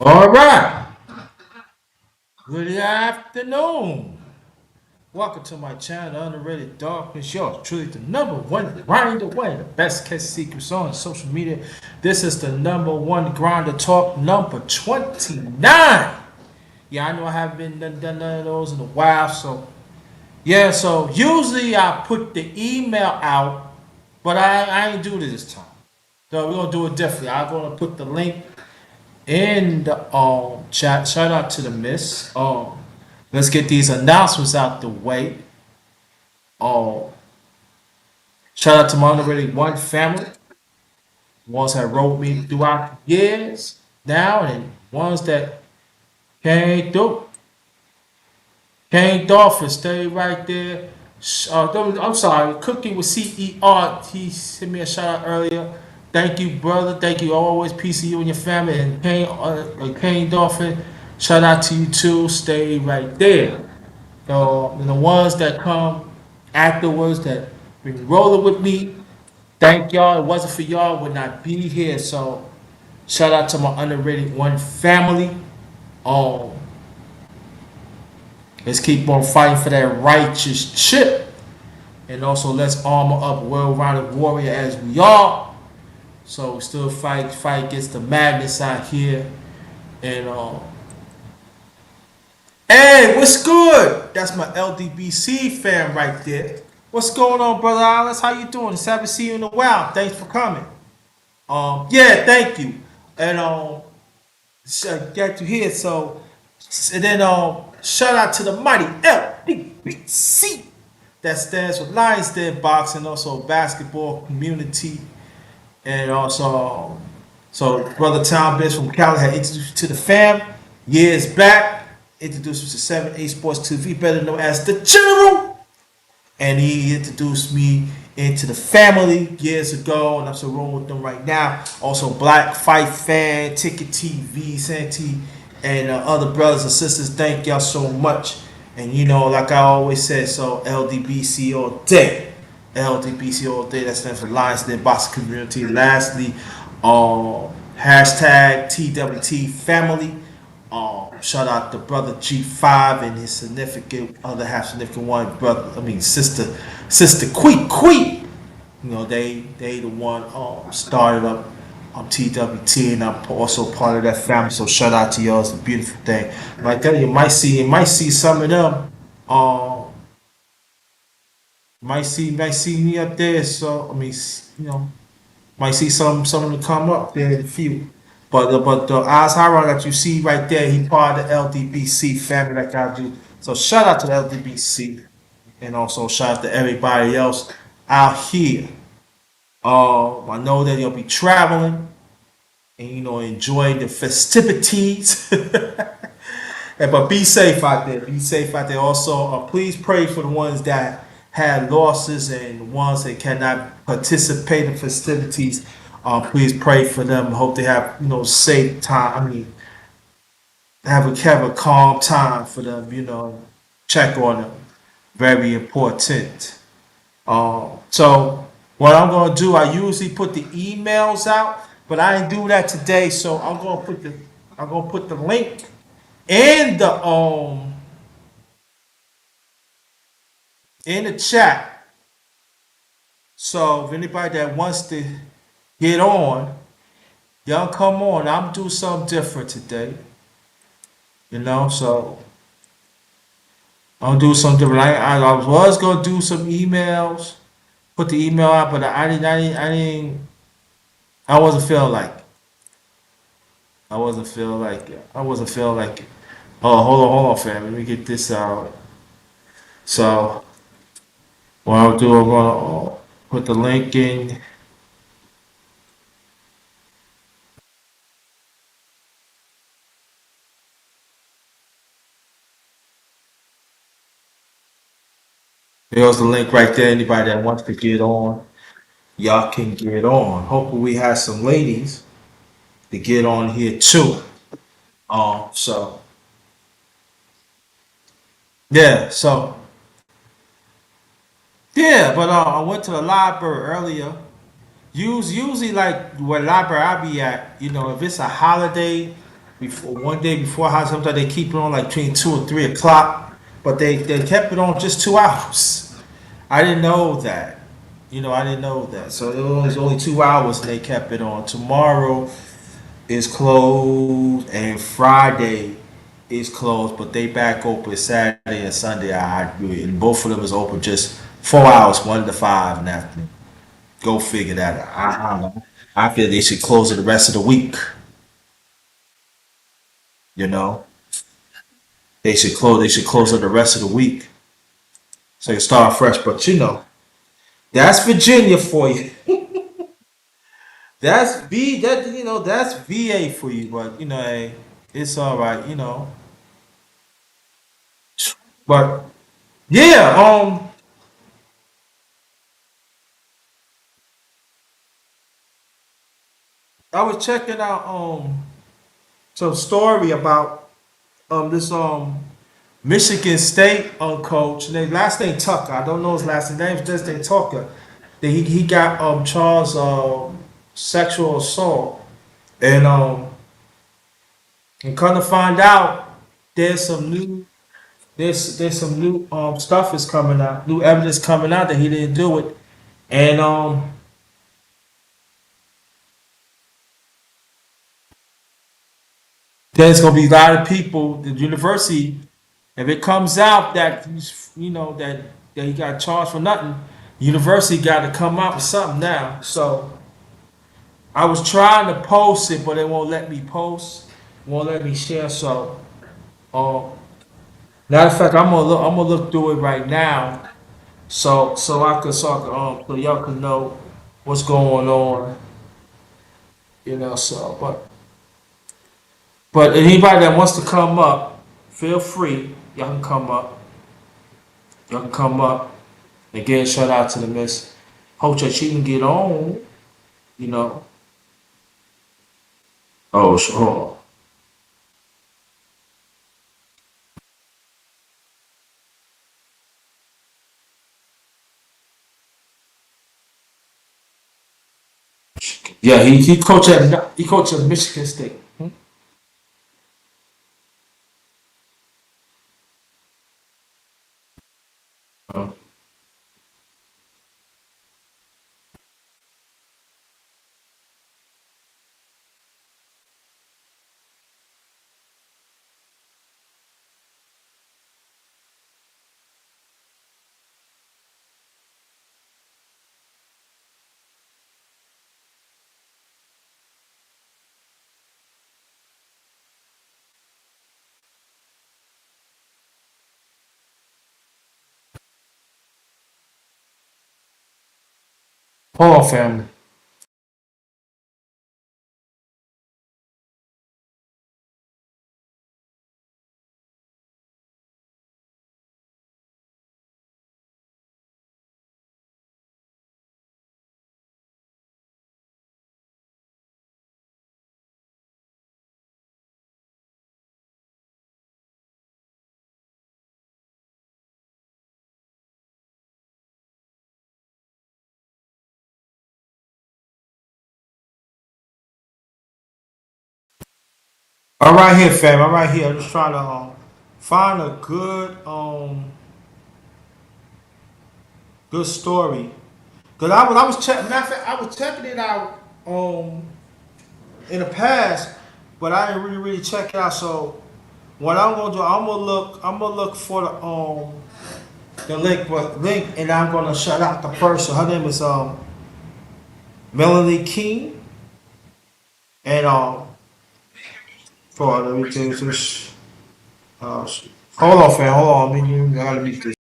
All right. Good afternoon. Welcome to my channel, Underrated Darkness. Yours truly, the number one grinder way, the best kept secrets on social media. This is the number one grinder talk, number 29. Yeah, I know I haven't done none of those in a while. So usually I put the email out, but I ain't do this time. So we're gonna do it differently. I'm gonna put the link in the chat. Shout out to the miss. Let's get these announcements out the way. Um, Shout out to my already one family, ones that wrote me throughout the years down, and ones that came through, came off and stayed right there. I'm sorry, Cooking with CER. He sent me a shout out earlier. Thank you, brother. Thank you. Always peace to you and your family. And Kane Dolphin, shout out to you too. Stay right there. And the ones that come afterwards that been rolling with me, thank y'all. It wasn't for y'all, would not be here. So shout out to my underrated one family. Um, let's keep on fighting for that righteous chip. And also let's armor up well-rounded warrior as we are. So still fight against the madness out here. And hey, what's good? That's my LDBC fan right there. What's going on, brother Alice? How you doing? It's happy to see you in a while. Thanks for coming. Yeah, thank you. And get to here. And then shout out to the mighty LDBC. That stands for Lions Den Boxing, also basketball community, and also so brother Tom Bitch from Cali had introduced you to the fam years back. Introduced me to 7 8 Sports TV, better known as the General, and he introduced me into the family years ago, and I'm still rolling with them right now. Also, Black Fight Fan, Ticket TV, Santee, and other brothers and sisters. Thank y'all so much. And you know, like I always said, so LDBC all day. LDBC all day. That stands for Lions Den Boxing Community. Lastly, hashtag TWT Family. Shout out to brother G5 and his significant other half significant one, sister Quee. You know, they the one started up TWT, and I'm also part of that family. So shout out to y'all. It's a beautiful thing. Like that, you might see some of them. Might see me up there. So I mean, you know, might see some of them come up there in a few. But the Oz Hara that you see right there, he part of the LDBC family like I do. So shout out to the LDBC, and also shout out to everybody else out here. I know that you'll be traveling and enjoying the festivities. But be safe out there. Be safe out there. Also, please pray for the ones that had losses and ones that cannot participate in festivities. Please pray for them. Hope they have safe time. I mean, have a calm time for them. Check on them. Very important. So what I'm gonna do, I usually put the emails out, but I didn't do that today. So I'm gonna put the link in the chat. So if anybody that wants to get on, y'all come on. I'm do something different today. So I'll do something different. I was gonna do some emails, put the email out, but I wasn't feeling like it. I wasn't feeling like it. Oh, hold on, fam. Let me get this out. So what I'll do, I'm gonna put the link in. There's the link right there. Anybody that wants to get on, y'all can get on. Hopefully, we have some ladies to get on here too. So yeah, but I went to the library earlier. Usually like where library I be at, if it's a holiday, before one day before how sometimes they keep it on like between 2 or 3 o'clock, but they kept it on just 2 hours. I didn't know that. I didn't know that. So it was only 2 hours and they kept it on. Tomorrow is closed and Friday is closed, but they back open Saturday and Sunday. And both of them is open just 4 hours, 1 to 5 in the afternoon. Go figure that out. I don't know. I feel they should close it the rest of the week. You know, they should close. They should close it the rest of the week so you start fresh. But that's Virginia for you. That's VA for you. But hey, it's all right. But yeah, I was checking out some story about this Michigan State coach. Name last name Tucker. I don't know his last name. It's just name Tucker. That he got charged sexual assault and come to find out there's some new there's some new stuff is coming out, new evidence coming out that he didn't do it, and there's gonna be a lot of people. The university, if it comes out that that he got charged for nothing, university got to come out with something now. So I was trying to post it, but it won't let me post, won't let me share. So, uh, matter of fact, I'm gonna look through it right now, so y'all can know what's going on. But anybody that wants to come up, feel free. Y'all can come up. Y'all can come up. Again, shout out to the Miss. Hope that she can get on. You know. Oh, sure. Yeah, he coached at Michigan State. Uh, Hold on, family. I'm right here, fam. I'm right here. I'm just trying to find a good story. Cause I was checking. Matter of fact, I was checking it out in the past, but I didn't really check it out. So what I'm gonna do, I'm gonna look for the link, and I'm gonna shout out the person. Her name is Melanie King, and for let me tell you this. Hold on, fam. Hold on. I gotta meet this.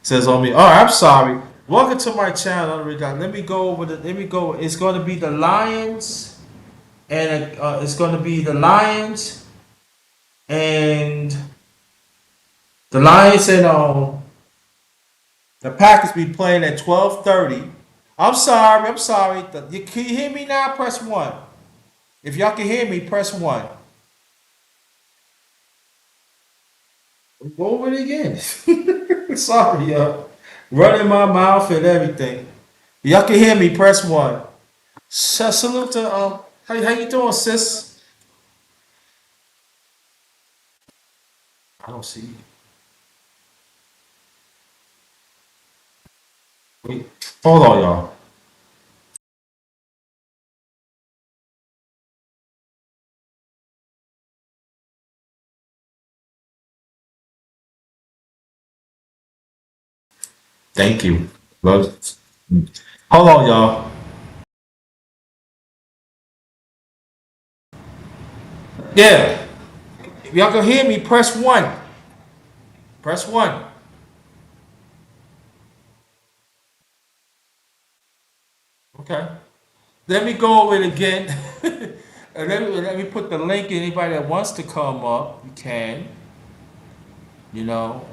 Says on me. Oh, I'm sorry. Welcome to my channel. Let me go over the. Let me go. It's going to be the Lions, and it's going to be the Lions and the Packers be playing at 12:30. I'm sorry. I'm sorry. Can you hear me now? Press one. If y'all can hear me, press one. Go over it again. Sorry, y'all. Running my mouth and everything. Y'all can hear me. Press one. Salute to how you doing, sis? I don't see you. Wait, hold on, y'all. Thank you. Well, hold on, y'all. Yeah, if y'all can hear me, press one. Press one. Okay. Let me go over it again. And let me put the link. Anybody that wants to come up, you can. You know.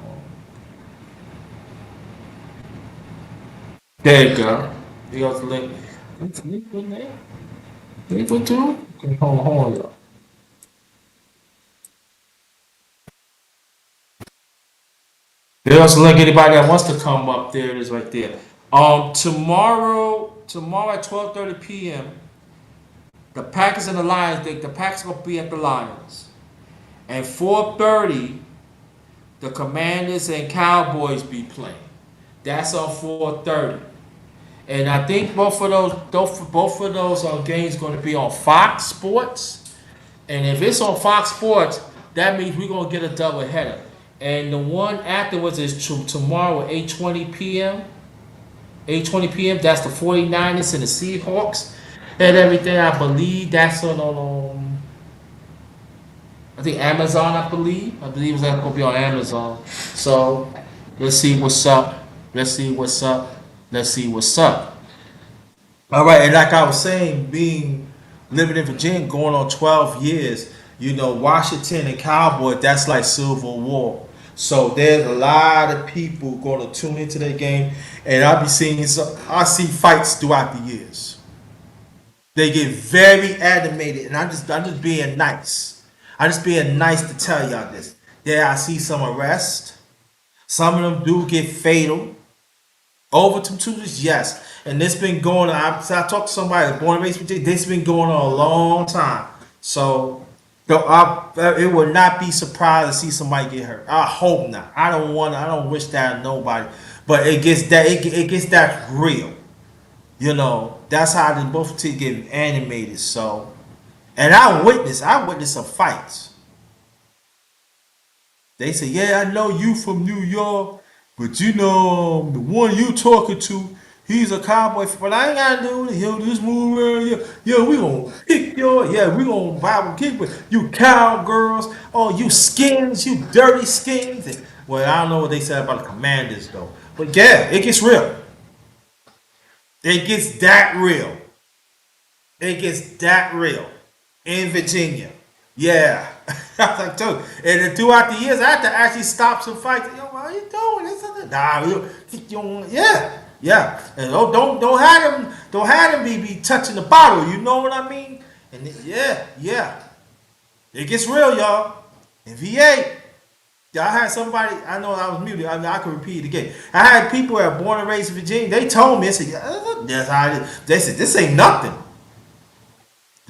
There you go. You got the link. Link in there. Link with two. Okay, hold on, y'all. There's a link. Anybody that wants to come up, there it is right there. Tomorrow at 12:30 p.m. The Packers and the Lions. The Packers gonna be at the Lions. And 4:30, the Commanders and Cowboys be playing. That's on 4:30. And I think both of those games going to be on Fox Sports. And if it's on Fox Sports, that means we're gonna get a double header. And the one afterwards is tomorrow at 8:20 p.m. 8:20 p.m. That's the 49ers and the Seahawks and everything. I believe that's on I think Amazon. I believe it's gonna be on Amazon. So let's see what's up. Let's see what's up. Let's see what's up. All right, and like I was saying, being living in Virginia, going on 12 years, Washington and Cowboys, that's like Civil War. So there's a lot of people going to tune into that game, and I see fights throughout the years. They get very animated, and I'm just being nice. I'm just being nice to tell y'all this. There, I see some arrests. Some of them do get fatal. Overton tutors, yes. And this been going on. I talked to somebody born and raised. This been going on a long time. So it would not be surprised to see somebody get hurt. I hope not. I don't want. I don't wish that on nobody. But it gets that real. That's how they both teams get animated. So, and I witnessed some fights. They say, yeah, I know you from New York, but the one you talking to, he's a cowboy. But I ain't gotta do it. Just move around. We gonna kick we gonna Bible kick with you cowgirls. Oh, you skins, you dirty skins. Well, I don't know what they said about the Commanders though. But yeah, it gets real. It gets that real. It gets that real in Virginia. Yeah. I was like, dude. And then throughout the years, I had to actually stop some fights. Yo, what are you doing? Nah, yeah, yeah. And don't have them be touching the bottle. You know what I mean? And yeah, yeah. It gets real, y'all. In VA, I had somebody. I know I was muted. I could repeat it again. I had people that were born and raised in Virginia. They told me, they said, yeah, that's how it is. They said, this ain't nothing.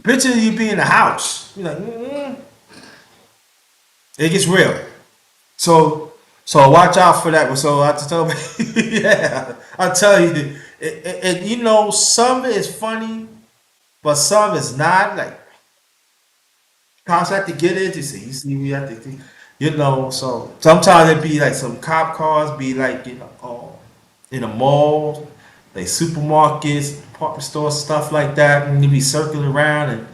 Picture you be in the house. You're like, It gets real. So watch out for that. So I tell me, yeah, I tell you, some of it is funny, but some is not. Like cops have to get it. You see, we have to, So sometimes it be like some cop cars be like, in the mall, like supermarkets, department stores, stuff like that, and they be circling around and.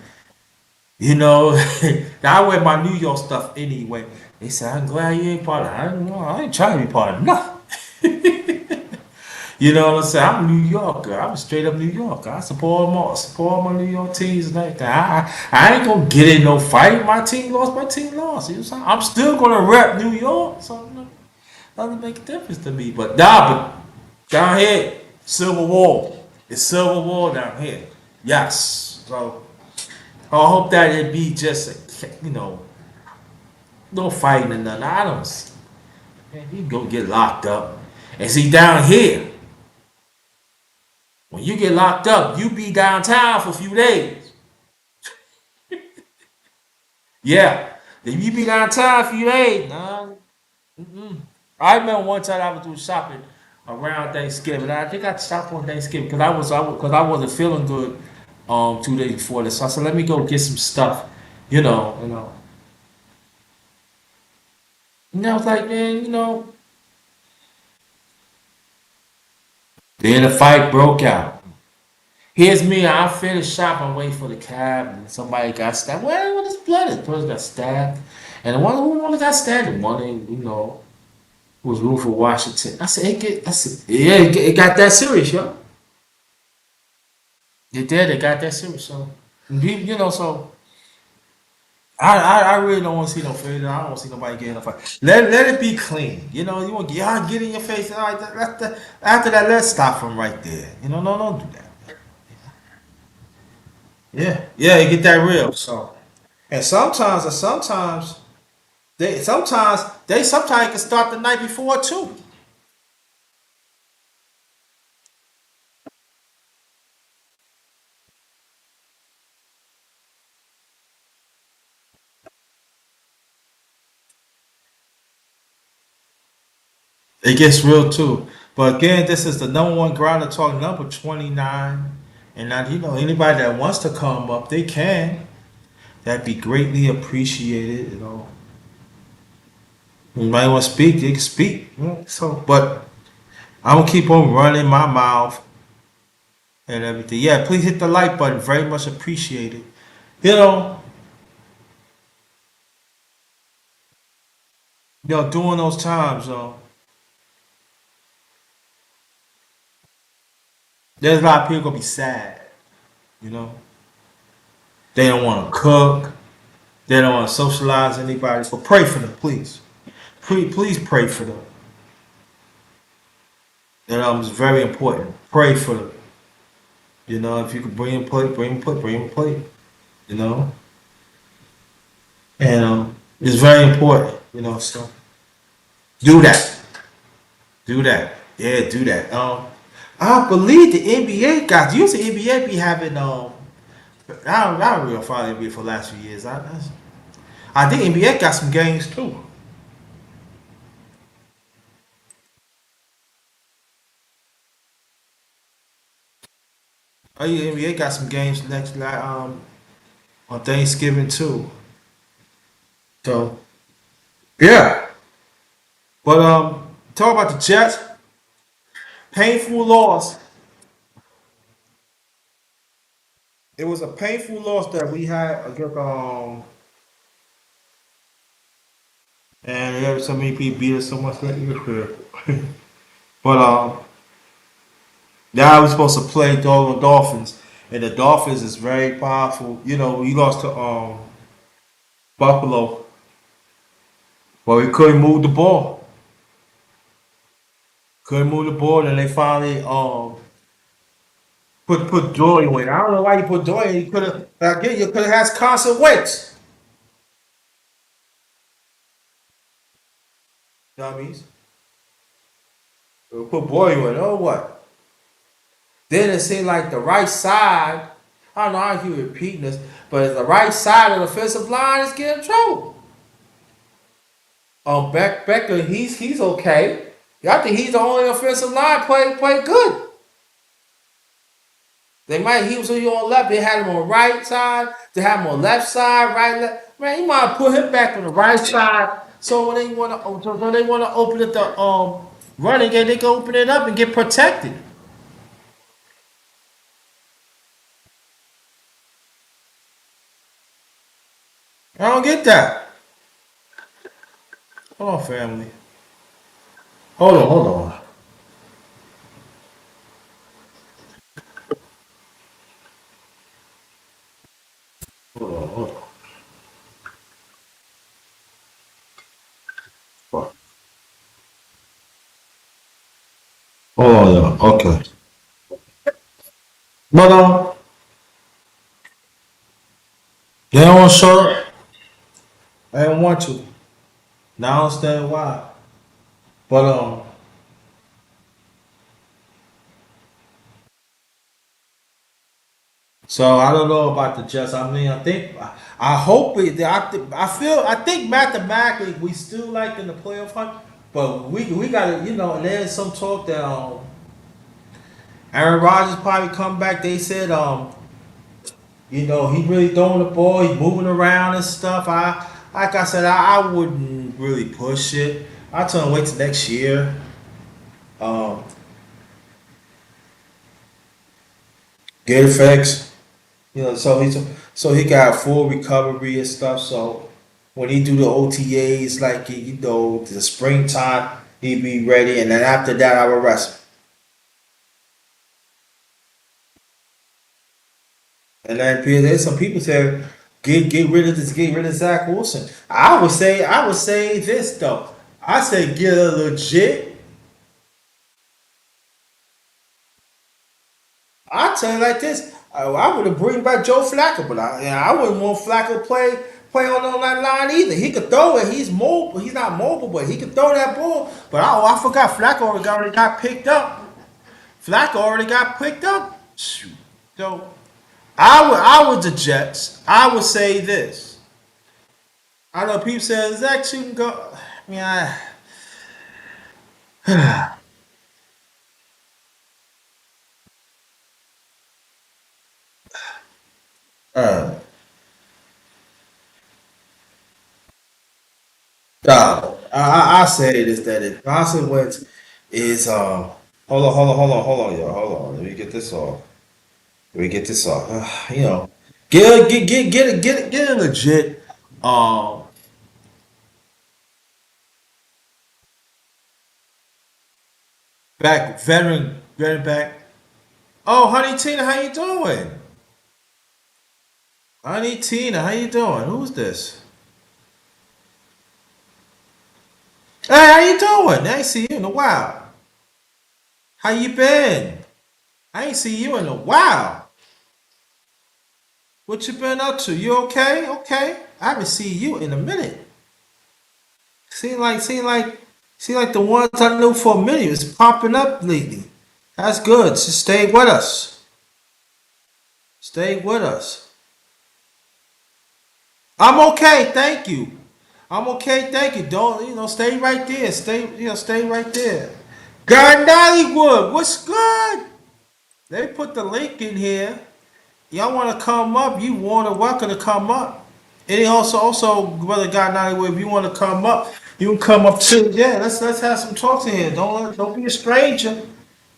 I wear my New York stuff anyway. They said, I'm glad you ain't part of it. I ain't trying to be part of nothing. You know what I'm saying? I'm a New Yorker. I'm a straight up New Yorker. I support my New York teams and like that. I ain't gonna get in no fight. My team lost. My team lost. You know what I'm saying? I'm still gonna rep New York. So you know, doesn't make a difference to me. But nah, but down here, Civil War. It's Civil War down here. Yes. So I hope that it be just a, no fighting and nothing. I don't. Man, you go get locked up. And see down here, when you get locked up, you be downtown for a few days. Yeah. Then you be downtown for a few days. Nah. I remember one time I was doing shopping around Thanksgiving. I think I stopped on Thanksgiving because because I wasn't feeling good 2 days before this. So I said, let me go get some stuff. You know. And I was like, man, then the fight broke out. Here's me, I finished shopping, waiting for the cab, and somebody got stabbed. Well, what is blood? The person got stabbed. And the one who only got stabbed, the one was Rufus Washington. I said, yeah, it got that serious, yo. It did, it got that serious, so. So I really don't want to see no failure. I don't want to see nobody get in a fight. Let it be clean. You want y'all get in your face. All right, after that, let's stop from right there. No, don't do that. Yeah, you get that real. So, and sometimes they can start the night before too. It gets real too. But again, this is the number one grinder talk number 29. And now anybody that wants to come up, they can. That'd be greatly appreciated. You might want to speak, they can speak. So, but I'm gonna keep on running my mouth and everything. Yeah, please hit the like button. Very much appreciated. You know, during those times, there's a lot of people gonna be sad. You know, they don't want to cook. They don't want to socialize anybody. So pray for them, please. Please pray for them. It's very important. Pray for them. If you could bring them plate, bring them plate, bring them plate. You know, and it's very important. So do that. Do that. Yeah, do that. I believe the NBA guys. Usually NBA be having I don't really follow NBA for the last few years. I think NBA got some games too. Oh yeah, NBA got some games next like on Thanksgiving too. So yeah, but talk about the Jets. Painful loss. It was a painful loss that we had against and there so many people beat us so much that year. But now we're supposed to play the Dolphins, and the Dolphins is very powerful. We lost to Buffalo, but we couldn't move the ball. Couldn't move the ball, and they finally put Joy in. I don't know why you put Joy in. You could have again. You could have had Carson Wentz. Dummies. Put Boy in. Oh what? Then it seemed like the right side. I don't know how you repeating this, but the right side of the offensive line is getting trouble. Becker, he's okay. I think he's the only offensive line play good. He was on left. They had him on right side. They had him on left side, right left. Man, you might put him back on the right side. So when they want to open it the running game, they can open it up and get protected. I don't get that. Hold on, family. Hold on. Oh yeah, okay. But they don't want to show up. They don't want to. Now I understand why. But so I don't know about the Jets. I mean, I hope it. I feel. I think mathematically we still like in the playoff hunt, but we got to, you know. And there's some talk that Aaron Rodgers probably come back. They said you know, he really throwing the ball, he's moving around and stuff. Like I said, I wouldn't really push it. I tell him wait till next year. Um, get it fixed. You know, so he got full recovery and stuff. So when he do the OTAs, like you know, the springtime, he be ready, and then after that, I will rest him. And then there's some people say get rid of Zach Wilson. I would say this though. I say get a legit. I tell you like this. I would have bring back Joe Flacco, but I wouldn't want Flacco play on that line either. He could throw it. He's mobile. He's not mobile, but he could throw that ball. But I forgot Flacco already got picked up. Flacco already got picked up. Shoot. So I would the Jets. I would say this. I know people say Zach shouldn't go. I mean, uh, I say this that if Johnson Wentz is hold on, y'all, hold on. Let me get this off. Let me get this off. You know, get a legit um back veteran back. Oh, Honey Tina, how you doing? Honey Tina, how you doing? Who's this? Hey, how you doing? I ain't see you in a while. How you been? I ain't see you in a while. What you been up to? You okay? Okay. I haven't seen you in a minute. Seem like seem like seem like the ones I knew for a minute is popping up lately. That's good. Just stay with us. Stay with us. I'm okay, thank you. I'm okay, thank you. Don't stay right there. Stay right there. God Nollywood, what's good? They put the link in here. Y'all want to come up? You want to welcome to come up. And also, brother God Nollywood, if you want to come up, you can come up too. Yeah, let's have some talks in here. Don't be a stranger.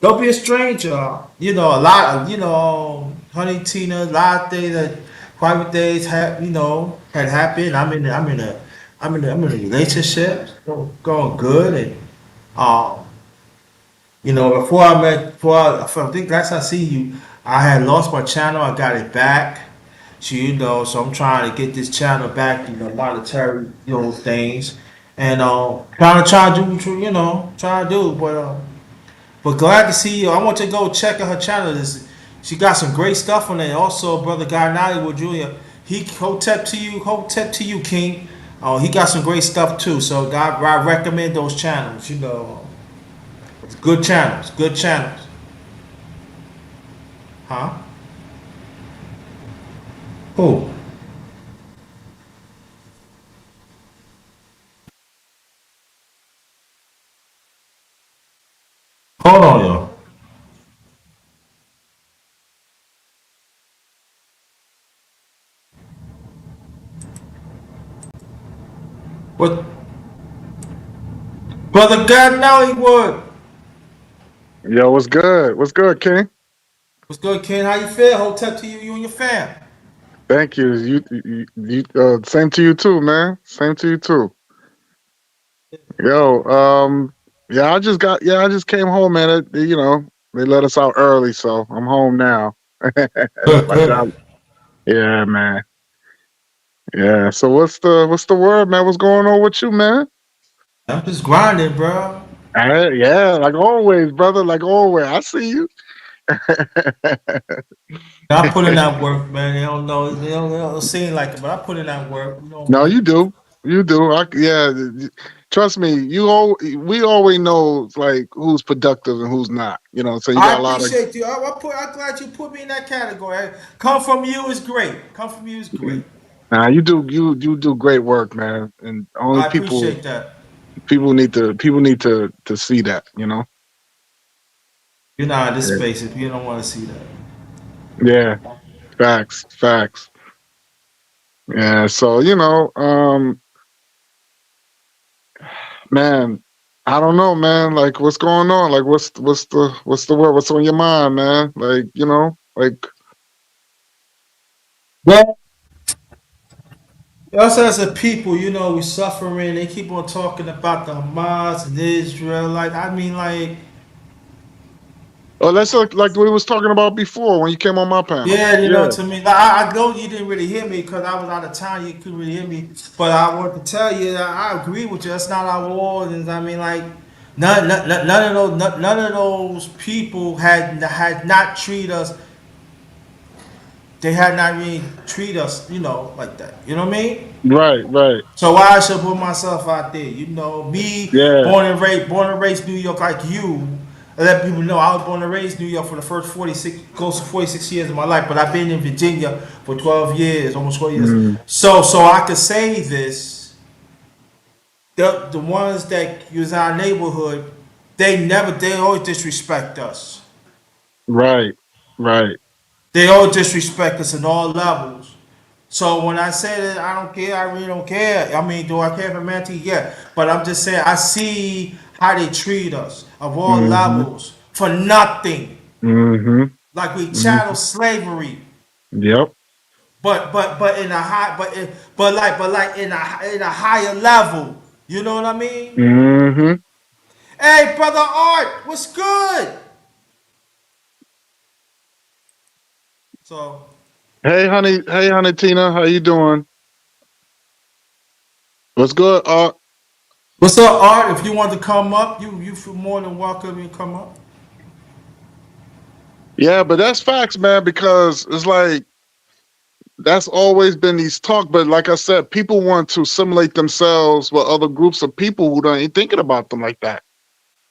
Don't be a stranger. You know, a lot of Honey Tina, a lot of things that private days had happened. I'm in a relationship, going good, and um, I think last I see you, I had lost my channel. I got it back. So so I'm trying to get this channel back. Monetary, things, and trying to do, trying to do, but glad to see you. I want to go check out her channel. She got some great stuff on there. Also, brother Guy Nollywood Jr. He hotep to you, King. Oh, he got some great stuff too. So I recommend those channels. It's good channels. Good channels. Huh? Who? Hold on, yo. What? Brother Guy Nollywood. Yo, what's good? What's good, King? What's good, Ken? How you feel? Hotep to you and your fam. Thank you. Same to you too, man. Same to you too. Yo, yeah, I just came home, man. They let us out early, so I'm home now. My job. Yeah, man. Yeah. So what's the word, man? What's going on with you, man? I'm just grinding, bro. Yeah, like always, brother. Like always. I see you. I put in that work, man. They don't know. They don't seem like it, but I put in that work. You know No, me. you do. You do. Yeah. Trust me. We always know like who's productive and who's not. So you I got a lot of. appreciate you. I'm glad you put me in that category. Come from you is great. Come from you is great. Nah, you do great work, man. And only I people appreciate that. people need to see that. You're not in this Yeah. space if you don't want to see that. Yeah. Facts. Facts. Yeah. So man, I don't know, man. Like, what's going on? Like, what's the word? What's on your mind, man? Like, like. Well, us as a people, we suffering. They keep on talking about the Hamas and Israel. Like, I mean, like, Oh, that's like we was talking about before when you came on my panel. yeah, Yeah. to me, like, I know you didn't really hear me because I was out of town. You couldn't really hear me, but I want to tell you that I agree with you. That's not our war, and I mean, like, none of those people had not treated us. They had not really treated us, like that. You know what I mean? Right. Right. So why I should put myself out there? Me, Yeah. born and raised New York like you. I let people know I was born and raised New York for the first 46, close to 46 years of my life, but I've been in Virginia for 12 years, almost 12 years. Mm, So I could say this: the ones that use our neighborhood, they always disrespect us. right. Right. They always disrespect us in all levels. So when I say that I don't care, I really don't care. I mean, do I care for humanity? Yeah. But I'm just saying I see how they treat us of all Mm-hmm. levels for nothing. Mm-hmm. Like we chattel Mm-hmm. slavery. Yep. But in a high but like in a higher level. You know what I mean? Mm-hmm. Hey brother Art, what's good? So Hey, honey. Hey, honey, Tina. How you doing? What's good? what's up, Art? If you want to come up, you feel more than welcome to come up. Yeah, but that's facts, man. Because it's like that's always been these talk. But like I said, people want to simulate themselves with other groups of people who don't ain't thinking about them like that.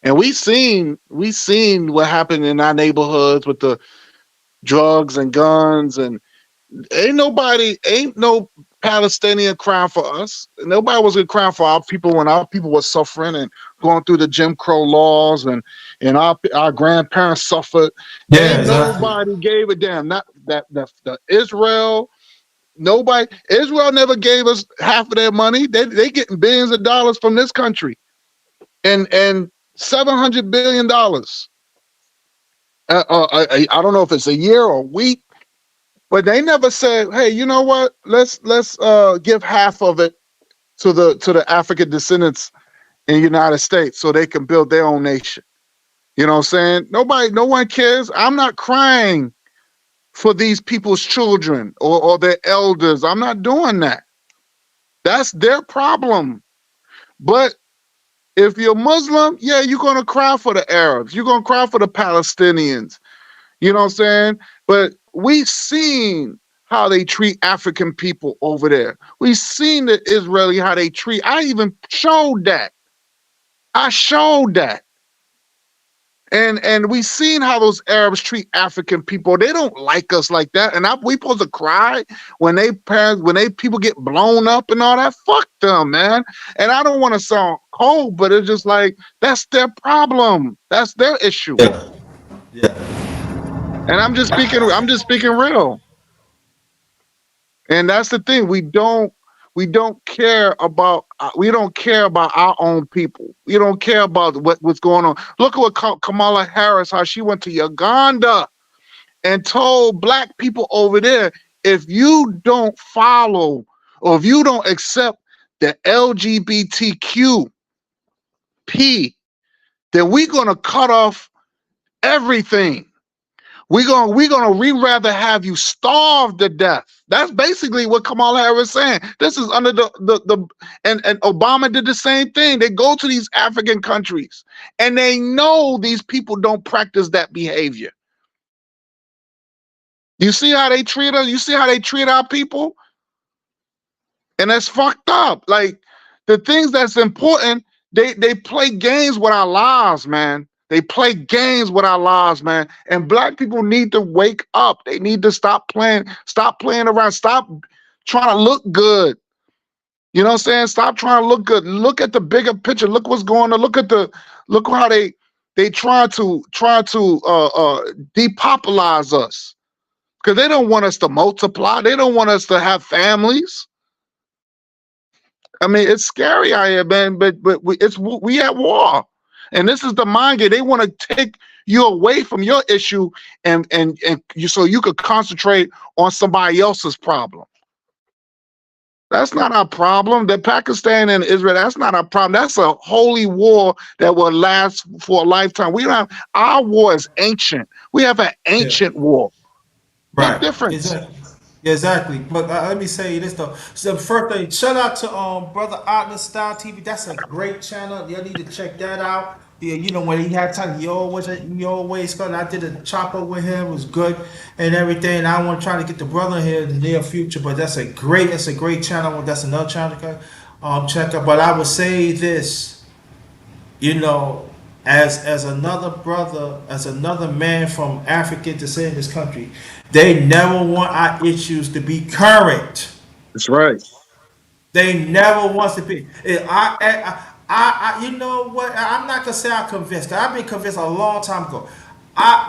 And we seen what happened in our neighborhoods with the drugs and guns, and ain't no Palestinian crying for us. Nobody was gonna cry for our people when our people were suffering and going through the Jim Crow laws, and our grandparents suffered. Yeah, Ain't exactly. nobody gave a damn. Not that the Israel. Nobody. Israel never gave us half of their money. They getting billions of dollars from this country, and $700 billion. I don't know if it's a year or a week, but they never said, "Hey, you know what? Let's give half of it to the African descendants in the United States so they can build their own nation." You know what I'm saying? No one cares. I'm not crying for these people's children or their elders. I'm not doing that. That's their problem. But if you're Muslim, yeah, you're gonna cry for the Arabs. You're gonna cry for the Palestinians. You know what I'm saying? But we've seen how they treat African people over there. We've seen the Israeli how they treat. I even showed that. I showed that. And we seen how those Arabs treat African people. They don't like us like that. And we supposed to cry when they people get blown up and all that. Fuck them, man. And I don't want to sound cold, but it's just like that's their problem. That's their issue. Yeah. Yeah. And I'm just speaking real. And that's the thing. We don't care about our own people. We don't care about what's going on. Look at what Kamala Harris, how she went to Uganda and told black people over there, if you don't follow or if you don't accept the LGBTQP, then we're gonna cut off everything. We rather have you starve to death. That's basically what Kamala Harris is saying. This is under the and Obama did the same thing. They go to these African countries and they know these people don't practice that behavior. You see how they treat us? You see how they treat our people? And that's fucked up. Like the things that's important, they play games with our lives, man. They play games with our lives, man. And black people need to wake up. They need to stop playing around, stop trying to look good. You know what I'm saying? Stop trying to look good. Look at the bigger picture. Look what's going on. Look how they try to depopularize us. Because they don't want us to multiply. They don't want us to have families. I mean, it's scary out here, man. But we at war, and this is the mind game. They want to take you away from your issue, and you so you could concentrate on somebody else's problem. That's not our problem. That Pakistan and Israel, that's not our problem. That's a holy war that will last for a lifetime. We don't have, our war is ancient. We have an Yeah. ancient war. Big Right. difference. Exactly. Yeah, exactly. But let me say this though. So first thing, shout out to brother Atlas Style TV. That's a great channel. You need to check that out. Yeah, you know when he had time, he always got. I did a chopper with him. It was good and everything. I want to try to get the brother here in the near future, but that's a great channel. That's another channel to check out. But I would say this, you know, as another brother, as another man from Africa to say in this country, they never want our issues to be current. That's right. They never want to be. You know what? I'm not gonna say I'm convinced. 'Cause I've been convinced a long time ago.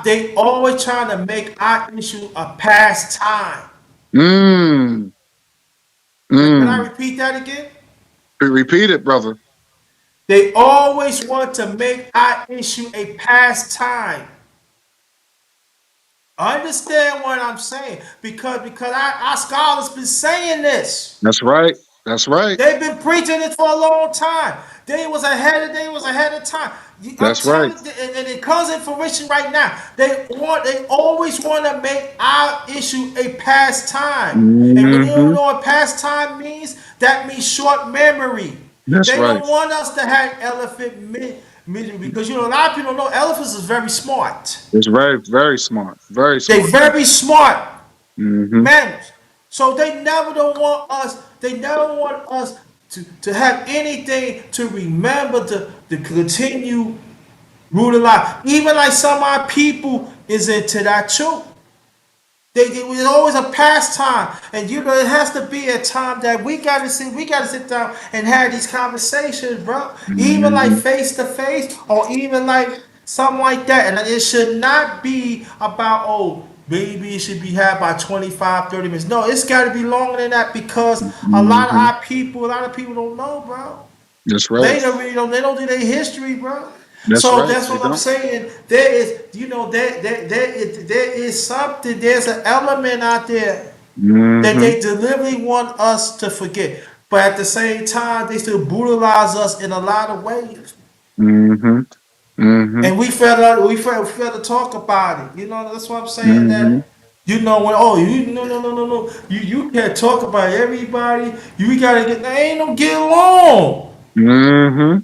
They always trying to make our issue a pastime. Mm. Can I Mm. repeat that again? Repeat it, brother. They always want to make our issue a pastime. Understand what I'm saying? Because our scholars been saying this. That's right. That's right. They've been preaching it for a long time. They was ahead of time. I'm That's right. telling you, and it comes in fruition right now. They always want to make our issue a pastime. And when you don't Hmm. know what pastime means, that means short memory. That's They right. don't want us to have misery because a lot of people don't know elephants is very smart. It's very, very smart. Very They smart. very smart. Hmm. Manners. So they never don't want us. They never want us to have anything to remember to continue ruling life. Even like some of our people is into that too. It's always a pastime, and it has to be a time that we gotta sit down and have these conversations, bro. Even like Hmm. face to face, or even like something like that. And it should not be about maybe it should be had by 25, 30 minutes. No, it's got to be longer than that because Hmm. a lot of people don't know, bro. That's right. They don't really don't. They don't do their history, bro. That's So right. that's They what I'm don't. saying. There is something. There's an element out there that Hmm. they deliberately want us to forget. But at the same time, they still brutalize us in a lot of ways, Hmm. Hmm. and we fail to talk about it. That's what I'm saying. Hmm. That when no, you can't talk about everybody. You gotta get. They ain't no get along. Hmm.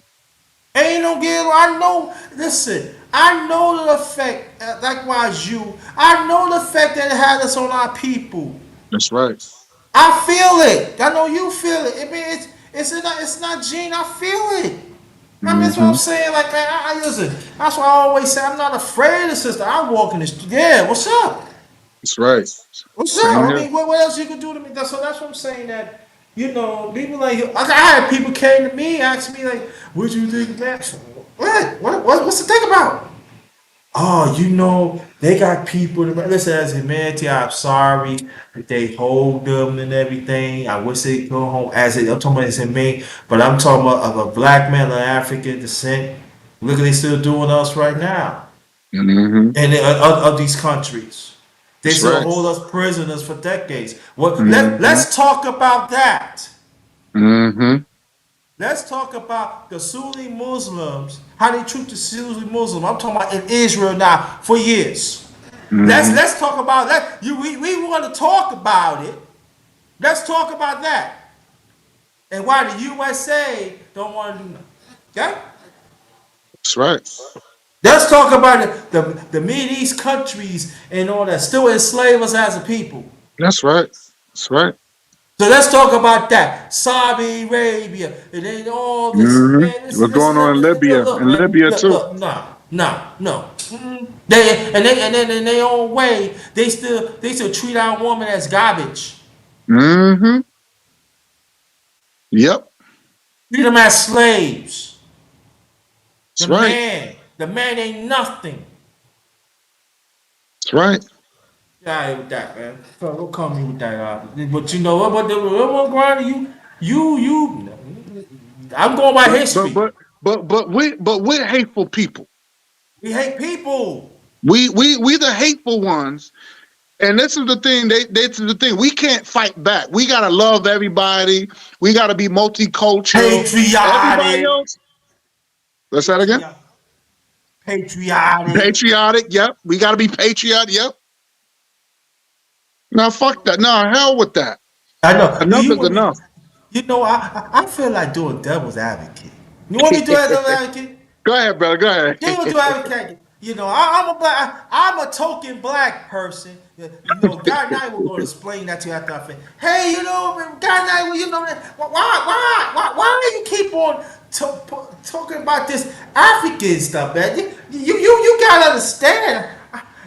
Ain't no getting. I know. Listen, I know the effect. Likewise, I know the effect that it had us on our people. That's right. I feel it. I know you feel it. I mean, it's not Gene. I feel it. I mean, that's what I'm Hmm. saying. Like, man, I listen. That's why I always say I'm not afraid of sister. I walk in the street. Yeah, what's up? That's right. What's Same up? I here. mean, what else you can do to me? So that's what I'm saying. That people like I had people came to me, asked me like, "What you think of that?" What's the thing about? Oh, they got people. Listen, as humanity, I'm sorry that they hold them and everything. I wish they go home. I'm talking about as a man, but I'm talking about of a black man of African descent. Look at they still doing us right now, Hmm. and of these countries, they That's still right. hold us prisoners for decades. Well, Hmm. let's talk about that. Hmm. Let's talk about the Sunni Muslims, how they treat the Sunni Muslims. I'm talking about in Israel now for years. Mm-hmm. Let's talk about that. We want to talk about it. Let's talk about that. And why the USA don't want to do nothing. Okay? That's right. Let's talk about the Middle East countries and all that still enslave us as a people. That's right. That's right. So let's talk about that. Saudi Arabia and then all this. Mm-hmm. Man, What's going on in Libya? look, In man. Libya Look, too. look, no. They in their own way, they still treat our woman as garbage. Mm-hmm. Yep. Treat them as slaves. That's right. The man ain't nothing. That's right. Yeah, with that, man. So don't come me with that. But you know what? What Grinder, you. I'm going by But but history. but we're hateful people. We hate people. We the hateful ones. And this is the thing. This is the thing. We can't fight back. We gotta love everybody. We gotta be multicultural. Everybody Patriotic. else. Let's say that again. Patriotic. Patriotic. Patriotic. Yep. We gotta be patriotic. Yep. Now fuck that. No, hell with that. I know. Enough is enough. You know, I feel like doing devil's advocate. You want me to do that devil's advocate? Go ahead, brother. Go ahead. You want to do advocate? You know, I'm a token black person. You know, God and I will go to explain that to you after I finish. Hey, you know, God and I, you know, why do you keep on talking about this African stuff, man? You gotta understand.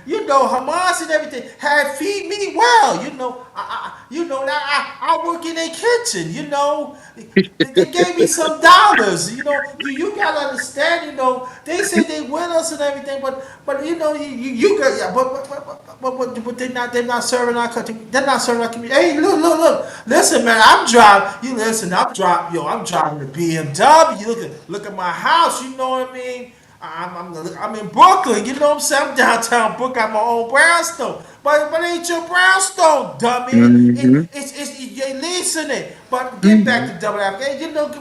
You know, Hamas and everything had feed me well. You know that I work in a kitchen. You know, they gave me some dollars. You know, you gotta understand. You know, they say they with us and everything, but you know, you got yeah, but they're not serving our country. They're not serving our community. Hey, look. Listen, man, I'm driving. You listen, I'm driving the BMW. Look at my house. You know what I mean? I'm in Brooklyn, you know what I'm saying? I'm downtown Brooklyn, I got my own brownstone. But ain't your brownstone, dummy. Mm-hmm. You're leasing it. But get back Mm-hmm. to double F. You know,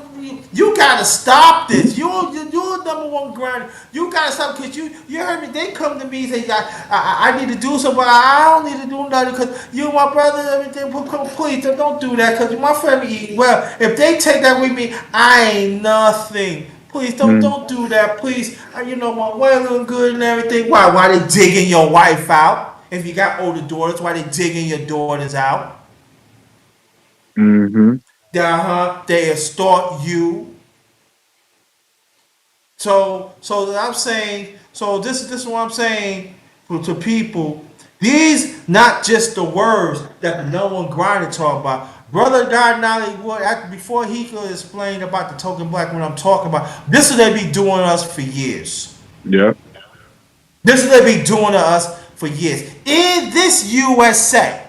you gotta stop this. You're number one grinder. You gotta stop because you heard me. They come to me and say, I need to do something, but I don't need to do nothing because you my brother and everything. Please don't do that because my family eating well. If they take that with me, I ain't nothing. Please don't do that. Please, you know my wife looking good and everything. Why they digging your wife out? If you got older daughters, why they digging your daughters out? Mm-hmm. They extort you. So I'm saying. So this is what I'm saying to people. These not just the words that the no one grinder talk about. Brother Gardnali would after before he could explain about the token black what I'm talking about. This is what they be doing to us for years. Yep. This is what they be doing to us for years. In this USA.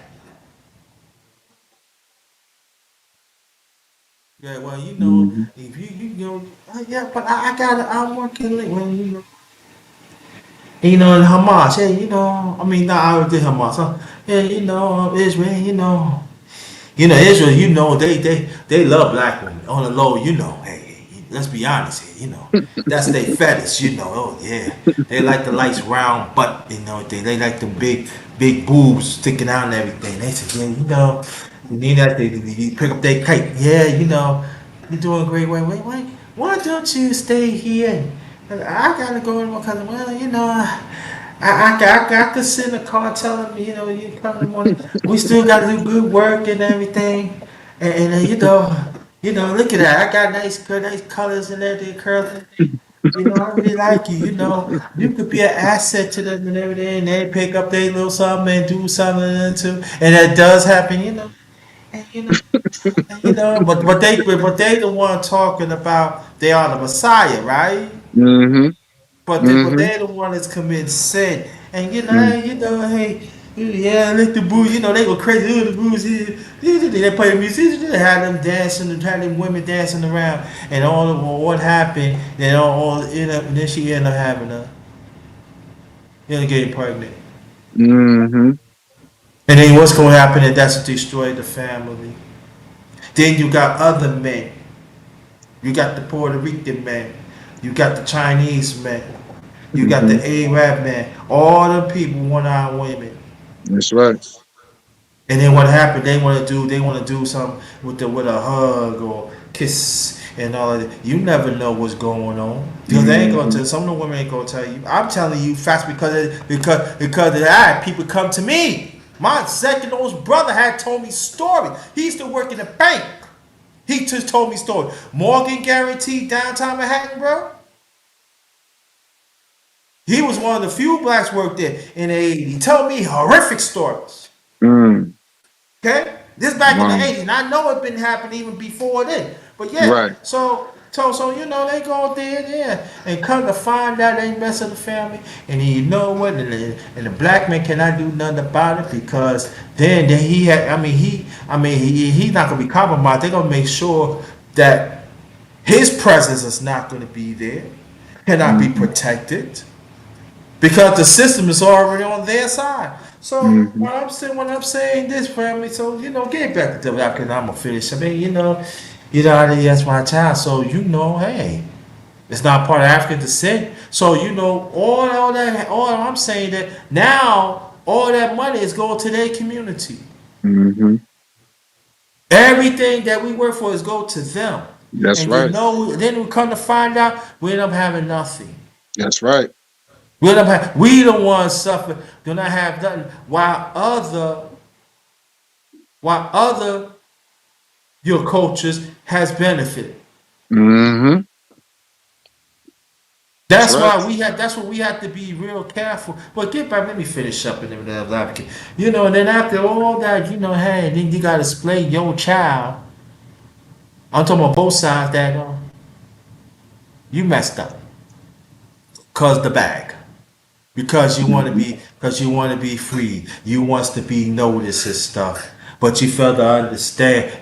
Yeah, well, you know, Mm-hmm. if you know, yeah, but I'm working late. Well, you know, in Hamas, hey, you know, I mean, not I did Hamas, huh? Yeah, you know, Israel, Israel, they love black women on the low, you know. Hey, let's be honest here, you know, that's their fetish, you know. Oh yeah, they like the lights round butt, you know. They like the big boobs sticking out and everything. They say, yeah, you know, you need that. They pick up their kite. Yeah, you know, you're doing great. Wait. Why don't you stay here? I gotta go with my cousin. Well, you know, I got this in the car telling me, you know, you come in the morning. We still got to do good work and everything. And look at that. I got nice colors and everything, curly. You know, I really like you. You know, you could be an asset to them and everything. And they pick up their little something and do something too. And that does happen, you know. And but they the one talking about they are the Messiah, right? Mm-hmm. But Mm-hmm. they the one that's committing sin. And hey, yeah, lick the booze. You know, they go crazy. The booze. They play the music. They had them dancing, had them women dancing around, and all of what happened. Then then she ended up having getting pregnant. Mm-hmm. And then what's going to happen? And that's destroy the family. Then you got other men. You got the Puerto Rican men. You got the Chinese men. You got the Hmm. Arab man. All the people want our women. That's right. And then what happened? They want to do something with a hug or kiss and all of that. You never know what's going on because they ain't gonna Hmm. tell. Some of the women ain't gonna tell you. I'm telling you facts because of that. People come to me. My second oldest brother had told me story. He used to work in a bank. He just told me story. Morgan Guaranteed downtown Manhattan, bro. He was one of the few blacks worked there in the 80s. He told me horrific stories. Mm. Okay? This back in the Wow. 80s. And I know it been happening even before then. But yeah, Right. so you know, they go there, yeah. And come to find out they mess up the family. And then you know what? And the black man cannot do nothing about it because then he had he's not gonna be compromised. They're gonna make sure that his presence is not gonna be there, cannot be Hmm. protected because the system is already on their side. So Hmm. when I'm saying this, family, so you know, get back to the because I'm gonna finish. I mean, that's my child. So you know, hey, it's not part of African descent. So you know, all that, all I'm saying that now all that money is going to their community. Hmm. Everything that we work for is go to them. That's And you right. know, then we come to find out we end up having nothing. That's right. We the ones suffer, do not have nothing, while other your cultures has benefited. Hmm. That's right. That's what we have to be real careful. But get back, let me finish up in the advocate. You know, and then after all that, you know, hey, then you gotta explain your child. I'm talking about both sides that you messed up. Cause the bag. Hmm. Because you want to be free. You wants to be noticed and stuff. But you fail to understand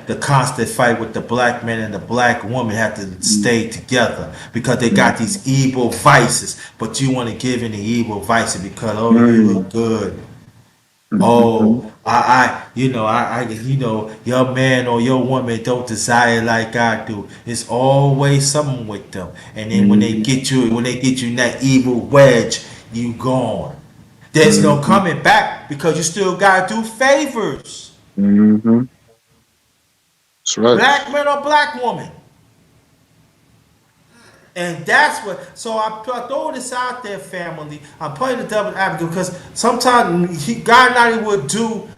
the constant fight with the black man and the black woman have to stay together because they got these evil vices. But you want to give in the evil vices because oh you Hmm. look good. Hmm. Oh, your man or your woman don't desire like I do. It's always something with them. And then when they get you in that evil wedge, you gone. There's no Hmm. coming back because you still gotta do favors. Hmm. That's right. Black man or black woman. And that's what. So I throw this out there, family. I'm playing the double advocate because sometimes God not even would do.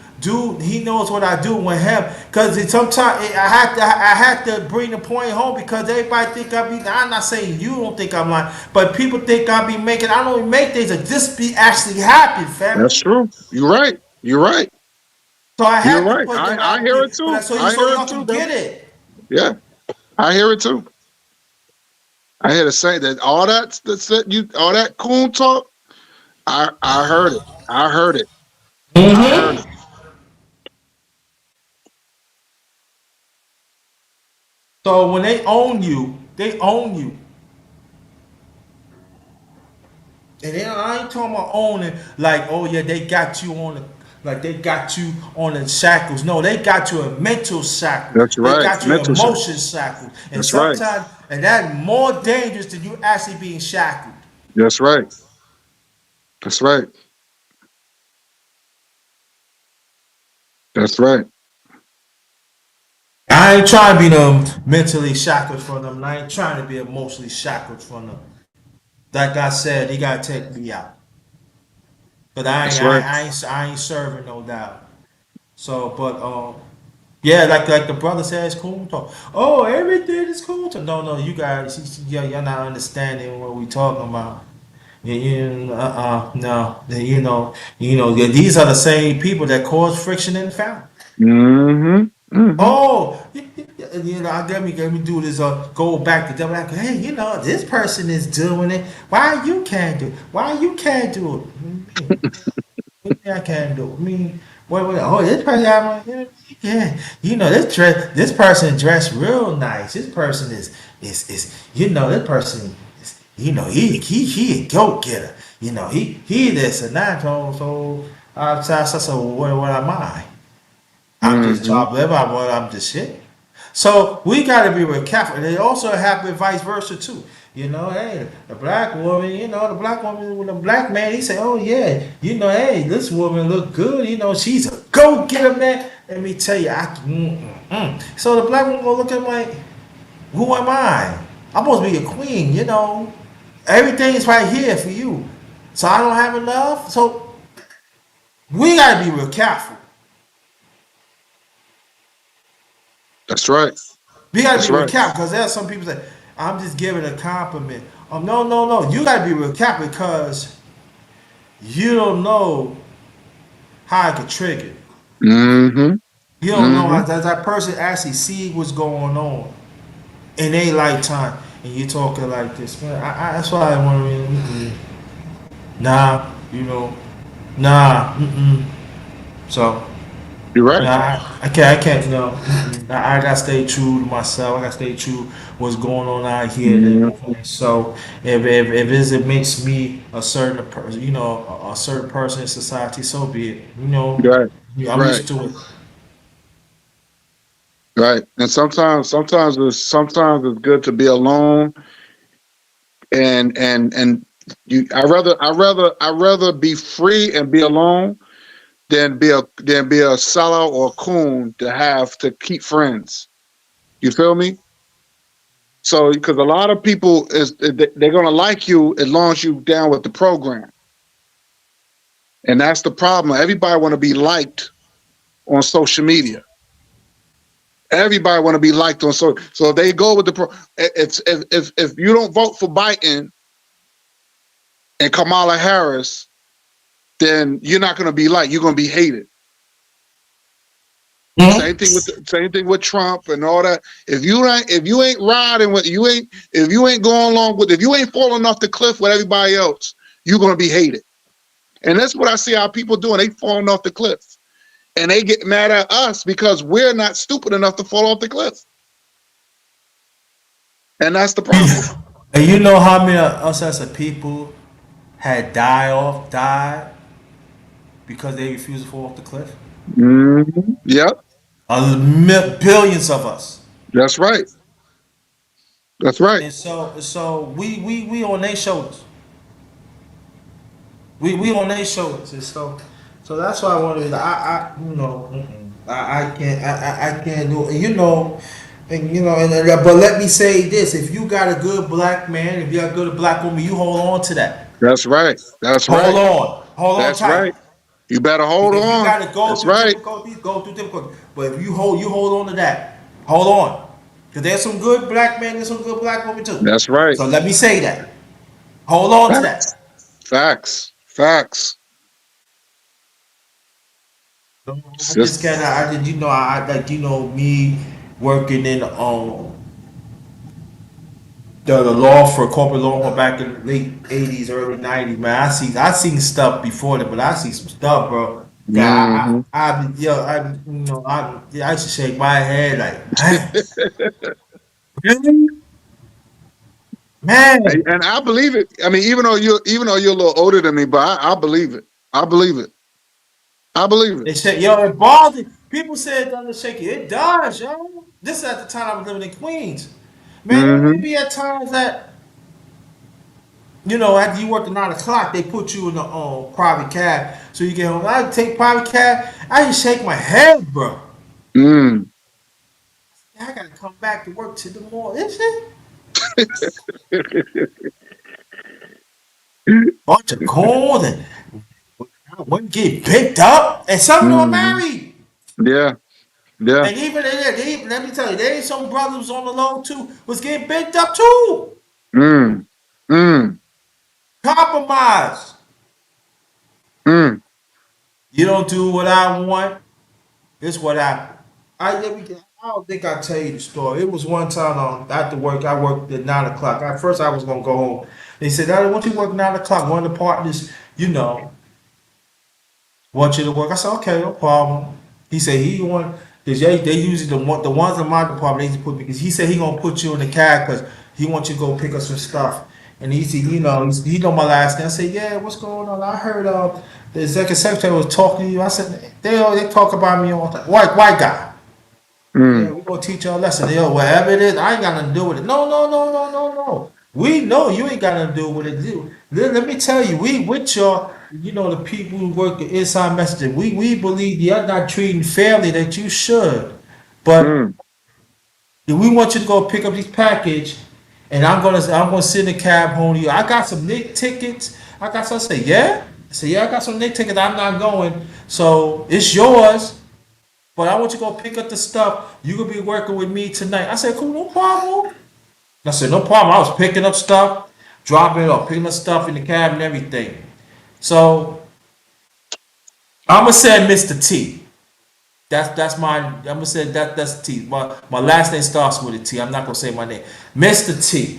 He knows what I do with him because sometimes I had to bring the point home because everybody think I be. I'm not saying you don't think I'm lying, but people think I be making. I don't even make things. That just be actually happen, That's family. true. You're right. You're right. So I You're had to right. put them I out hear there, it too. I so hear it y'all too, can brother. get it. Yeah, I hear it too. I hear the say that all that coon talk. I heard it. I heard it. I heard it. So when they own you, they own you. And then I ain't talking about owning like, oh yeah, they got you on the like they got you on the shackles. No, they got you in mental shackles. That's They right. got you in Mental shit. emotion shackles. And That's right. sometimes and that's more dangerous than you actually being shackled. That's right. That's right. That's right. I ain't trying to be them mentally shackled for them. And I ain't trying to be emotionally shackled for them. Like I said, he gotta take me out. But That's right. I ain't serving no doubt. So, but yeah, like the brother says, cool talk. Oh, everything is cool talk. No, you guys, you're not understanding what we talking about. No. Yeah, these are the same people that cause friction in the family. Mm-hmm. Mm-hmm. Oh, let me do this. Go back to devil. Hey, this person is doing it. Why you can't do it? Why you can't do it? I can't do. I mean, what? Oh, this person, yeah. This person dressed real nice. This person this person is, he a go getter. He this and that. So what am I? I'm just Mm-hmm. top level. I'm just shit. So we got to be real careful. And it also happen vice versa too. Hey, the black woman, the black woman with the black man, he say, oh yeah, hey, this woman look good, she's a go getter, man. Let me tell you, so the black woman gonna look at him like, who am I? I'm supposed to be a queen. Everything's right here for you. So I don't have enough. So we gotta be real careful. That's right. We gotta That's be real right. careful because there's some people that I'm just giving a compliment. No, no, no. You gotta be real careful because you don't know how it could trigger. Mm-hmm. You don't know Mm-hmm. how that person actually see what's going on in their lifetime, and you talking like this, man. That's why I want to. Nah, nah. So You're right. nah, I can't. I gotta stay true to myself. I gotta stay true what's going on out here and Mm, everything. So if it makes me a certain person, a certain person in society, so be it. right. I'm Right. used to it. Right. And sometimes it's good to be alone and I rather be free and be alone than be a sellout or a coon to have to keep friends. You feel me? So because a lot of people they're gonna like you as long as you down with the program. And that's the problem. Everybody want to be liked on social media. Everybody want to be liked on so if they go with the pro. If you don't vote for Biden and Kamala Harris, then you're not going to be liked. You're going to be hated. Same thing with Trump and all that. If you ain't riding with if you ain't going along with if you ain't falling off the cliff with everybody else, you're going to be hated. And that's what I see our people doing. They falling off the cliff, and they get mad at us because we're not stupid enough to fall off the cliff. And that's the problem. And you know how many of us as a people had died because they refused to fall off the cliff? Mm-hmm. Yep, Billions of us. that's right. That's right. And so we on their shoulders. We on their shoulders. And so that's why I wanted to. I can't I can't do it. But let me say this: if you got a good black man, if you got a good black woman, you hold on to that. That's right. That's Hold right. on, hold on That's tight. right. You better hold If you on. got to go That's through right. difficulties, go through difficulties. But if you hold on to that. Hold on, because there's some good black men and some good black women too. That's right. So let me say that. Hold on to Facts. that. Facts. Facts. I just Just can't. I did. I like. Me working in the law for corporate law back in the late '80s, early '90s. Man, I seen stuff before that, but I see some stuff, bro. hmm I used to shake my head like, man, really, man. and I believe it. I mean, even though you're a little older than me, but I believe it. I believe it. I believe it. They said, it bothered. People said it doesn't shake you. It does, yo. This is at the time I was living in Queens. Man, it hmm be at times that after you work at 9 o'clock, they put you in the private cab so you get home. I take private cab. I just shake my head, bro. Mm. I gotta come back to work to the morning. This shit, bunch of calls and one get picked up, and some of them are hmm married. Yeah. Yeah. And even let me tell you, there ain't some brothers on the low too was getting picked up too. Mm. Mm. Compromise. Mm. You don't do what I want. It's what happened. I don't think I tell you the story. It was one time after work. I worked at 9 o'clock. At first, I was gonna go home. They said, "I want you to work 9 o'clock." One of the partners, want you to work. I said, "Okay, no problem." He said he want because they usually the ones in my department they put because he said he gonna put you in the cab because he wants you to go pick up some stuff. And he said, he know my last name. I said, "Yeah, what's going on?" I heard the executive secretary was talking to you. I said, they talk about me all the time. White guy. Yeah, Mm. we're gonna teach you a lesson. Whatever it is, I ain't got nothing to do with it. No, no, no, no, no, no. We know you ain't got nothing to do with it. Let me tell you, we with your, the people who work at inside messaging, we believe you're not treating fairly that you should. But Mm. we want you to go pick up this package, and I'm gonna sit in the cab home to you. I got some Nick tickets. I got some. I say yeah. I say yeah. I got some Nick tickets. I'm not going. So it's yours. But I want you to go pick up the stuff. You gonna be working with me tonight. I said, cool, no problem. I said, no problem. I was picking up stuff, dropping it off, picking up stuff in the cab and everything. So I'm gonna say Mr. T. That's my. I'm gonna say that's T. My last name starts with a T. I'm not gonna say my name, Mr. T.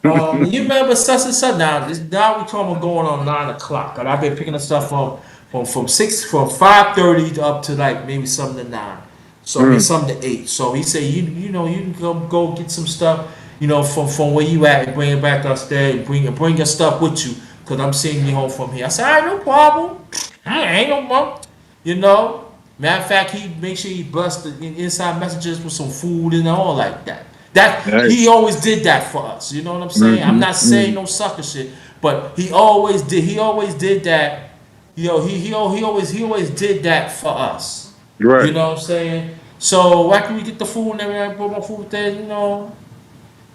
You remember such and such? Now we talking about going on 9 o'clock, and I've been picking up stuff from 5:30 up to like maybe something to 9. So I mean Mm. something to 8. So he said, you can go get some stuff, from where you at and bring it back upstairs and bring your stuff with you, cause I'm seeing you home from here. I said, all right, no problem. I ain't no problem. You know. Matter of fact, he make sure he blessed the inside messages with some food and all like that. That he Nice. always did that for us. You know what I'm saying? I'm Mm-hmm. not saying Mm. no sucker shit, but he always did. He always did that. He always did that for us. You Right. know what I'm saying? So why can we get the food and everything? I put my food there,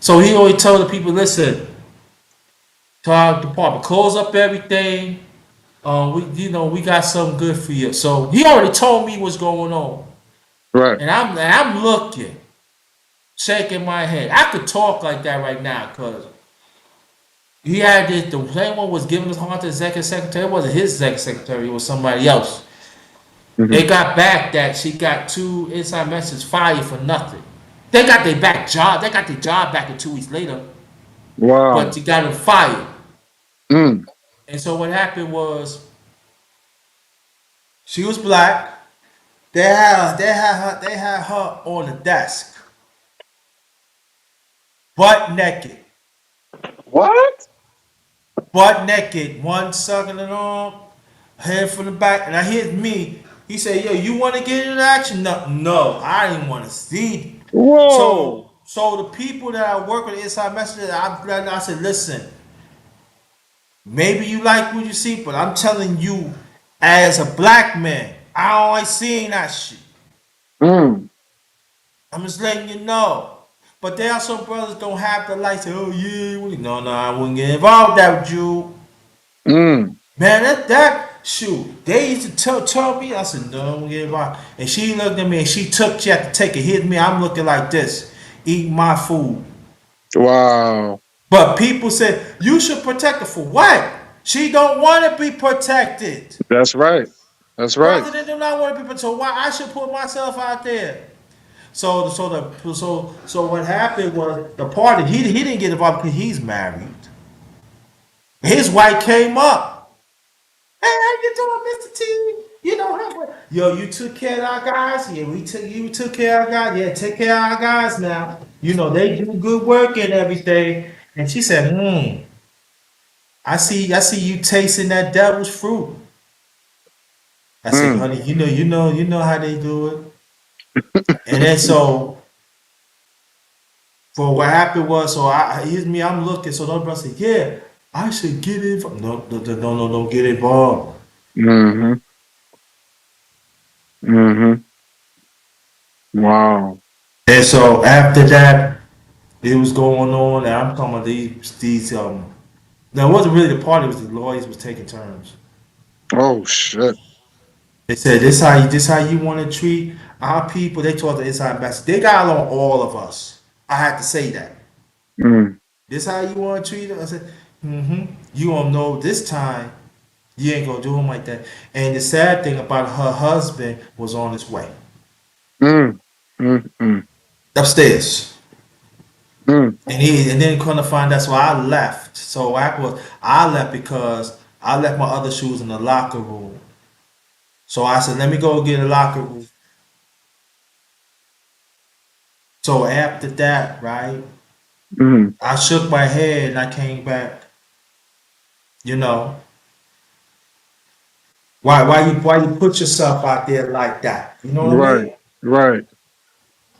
So he always tell the people, listen, to our department, close up everything. We got something good for you. So he already told me what's going on, Right. and I'm looking, shaking my head. I could talk like that right now, cause he had this. The same one was giving us hard to the executive secretary. It wasn't his executive secretary. It was somebody else. Hmm. They got back that she got 2 inside messages fired for nothing. They got their back job. They got their job back in 2 weeks later, but Wow. she got them fired. Mm. And so what happened was she was black. They had her on the desk, butt naked, What? butt naked, one sucking it on, head from the back, and I hear me. He said, "Yo, you want to get into action?" No, no, I didn't want to see. Whoa. So the people that I work with inside messages, I said, listen, maybe you like what you see, but I'm telling you, as a black man, I don't like seeing that shit. Mm. I'm just letting you know. But there are some brothers don't have the light. Say, oh yeah, no, I wouldn't get involved with that with you, Mm. man. That shoot. They used to tell me. I said, no, I wouldn't get involved. And she looked at me and she had to take it. Hit me. I'm looking like this, eating my food. Wow. But people said you should protect her for what? She don't want to be protected. That's right. That's right. President do not want to be protected. So why I should put myself out there? So what happened was the party. He didn't get involved because he's married. His wife came up. Hey, how you doing, Mr. T? Yo, you took care of our guys. Yeah, you took care of our guys. Yeah, take care of our guys now. They do good work and everything. And she said, I see you tasting that devil's fruit. I said, Mm. honey, you know how they do it. And then so for what happened was, so here's me, I'm looking. So the other brother said, yeah, I should get involved. No, no, no, no, no, don't get involved. Mm-hmm. Mm-hmm. Wow. And so after that, it was going on, and I'm talking about these. Now it wasn't really the party; it was the lawyers was taking turns. Oh shit. They said this how you want to treat our people. They told the inside message. They got along all of us. I had to say that. Mm. This how you want to treat us? I said, You don't know this time. You ain't gonna do him like that. And the sad thing about her husband was on his way Mm. Mm. Mm. upstairs, Mm. and then couldn't find out. So I left. So I left because I left my other shoes in the locker room. So I said, let me go get a locker room. So after that, right, Mm. I shook my head and I came back. You know, why you put yourself out there like that? You know what I Right. mean? Right.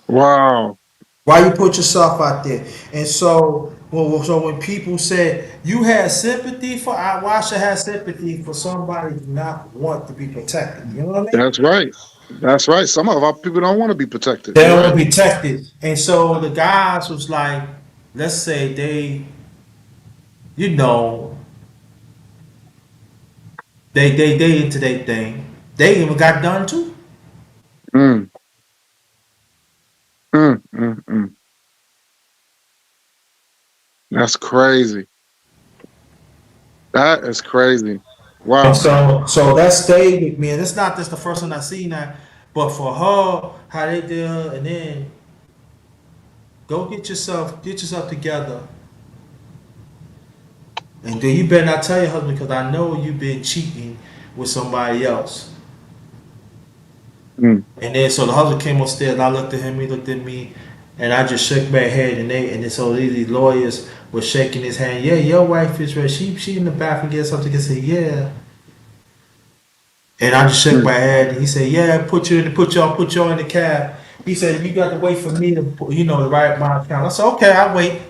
Wow. Why you put yourself out there? And so So when people say you had sympathy for, why should I have sympathy for somebody who not want to be protected? You know what I mean? That's right. That's right. Some of our people don't want to be protected. They You're don't want right. to be protected, and so the guys was like, let's say they, you know, they into their thing. They even got done too. Mm, mm. That's crazy. That is crazy. And Wow. so that stayed with me. And it's not just the first time I seen that, but for her, how they did, and then go get yourself together, and then you better not tell your husband because I know you've been cheating with somebody else. Mm, And then so the husband came upstairs. And I looked at him. He looked at me, and I just shook my head. And then so these lawyers were shaking his hand. Yeah, your wife is right. She in the bathroom getting something. I said yeah. And I just shook mm, my head. And he said, "Yeah, put y'all in the cab." He said, "You got to wait for me to, to write my account." I said, "Okay, I'll wait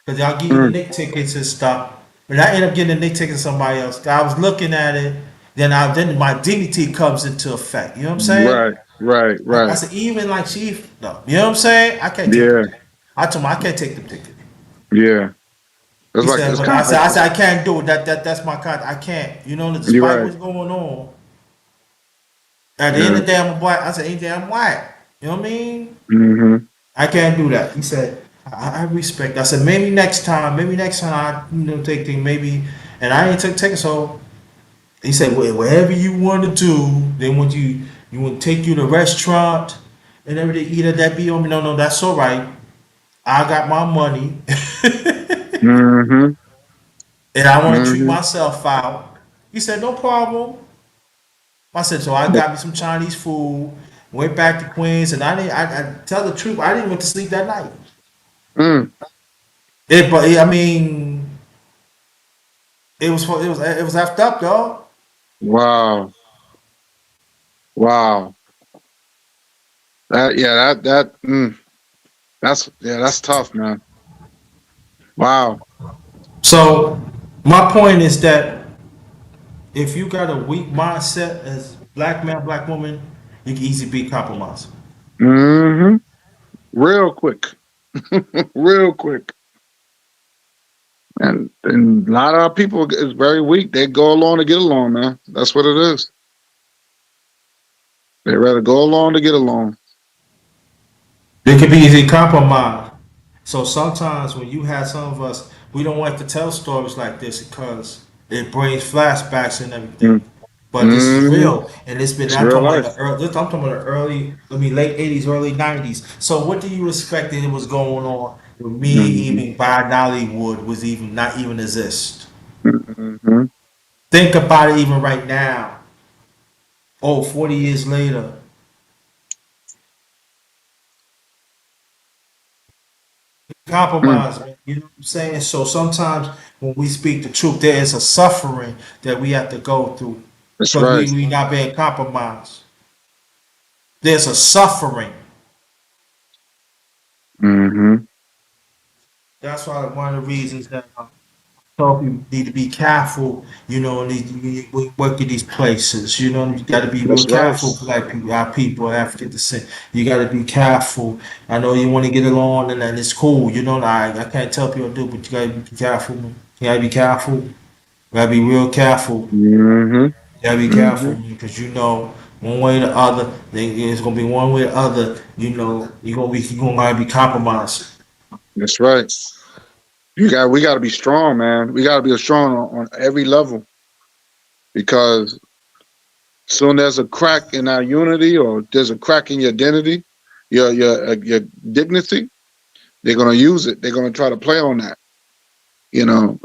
because I'll give you the mm. Nick tickets and stuff." But I ended up getting the Nick tickets to somebody else. I was looking at it. Then my dignity comes into effect. You know what I'm saying? Right, right, I right. said, even like she, no, you know what I'm saying? I can't take them. Yeah, I told him I can't take them tickets. yeah. He said, It's but kind of like I said, I can't do it. That's my kind. I can't. you're Despite right. what's going on, at the end Yeah. of the day, I'm black. I said, ain't damn black. You know what I mean? Hmm. I can't do that. He said, I respect. I said, maybe next time take things, maybe. And I ain't take it. So he said, well, whatever you want to do, then when you want to take you to the restaurant and everything, either that be on me. No, that's all right. I got my money Hmm. and I want to treat Hmm. myself out. He said, no problem. I said, so I got me some Chinese food, went back to Queens, and I tell the truth, I didn't went to sleep that night. Mm. But I mean, it was effed up, dog. Wow. Wow. That's tough, man. Wow. So my point is that if you got a weak mindset as black man, black woman, you can easily be compromised. Hmm. Real quick. Real quick. And a lot of our people is very weak. They go along to get along, man. That's what it is. They rather go along to get along. They can be easily compromised. So sometimes when you have some of us, we don't like to tell stories like this because it brings flashbacks and everything. But this is Mm-hmm. real, and it's been. It's I'm real talking about life. the early. I'm talking about the early. I mean, late '80s, early '90s. So what do you expect that it was going on with me Mm-hmm. even by Nollywood was even not even exist? Mm-hmm. Think about it even right now. Oh, 40 years later, Mm. compromise, man. You know what I'm saying? So sometimes when we speak the truth, there is a suffering that we have to go through That's because right. we not being compromised. There's a suffering. Mm-hmm. That's why one of the reasons that tell people need to be careful. We work in these places. You got to be real That's right. careful. Black people, our people, African descent. You got to be careful. I know you want to get along, and it's cool. I can't tell people to do, but you got to be careful. Man. You got to be careful. You got to be real careful. Mm-hmm. You got to be Mm-hmm. careful because one way or the other, it's gonna be one way or the other. You're gonna be compromised. That's right. We got to be strong, man. We got to be strong on every level because soon there's a crack in our unity or there's a crack in your identity, your dignity. They're gonna use it. They're gonna try to play on that.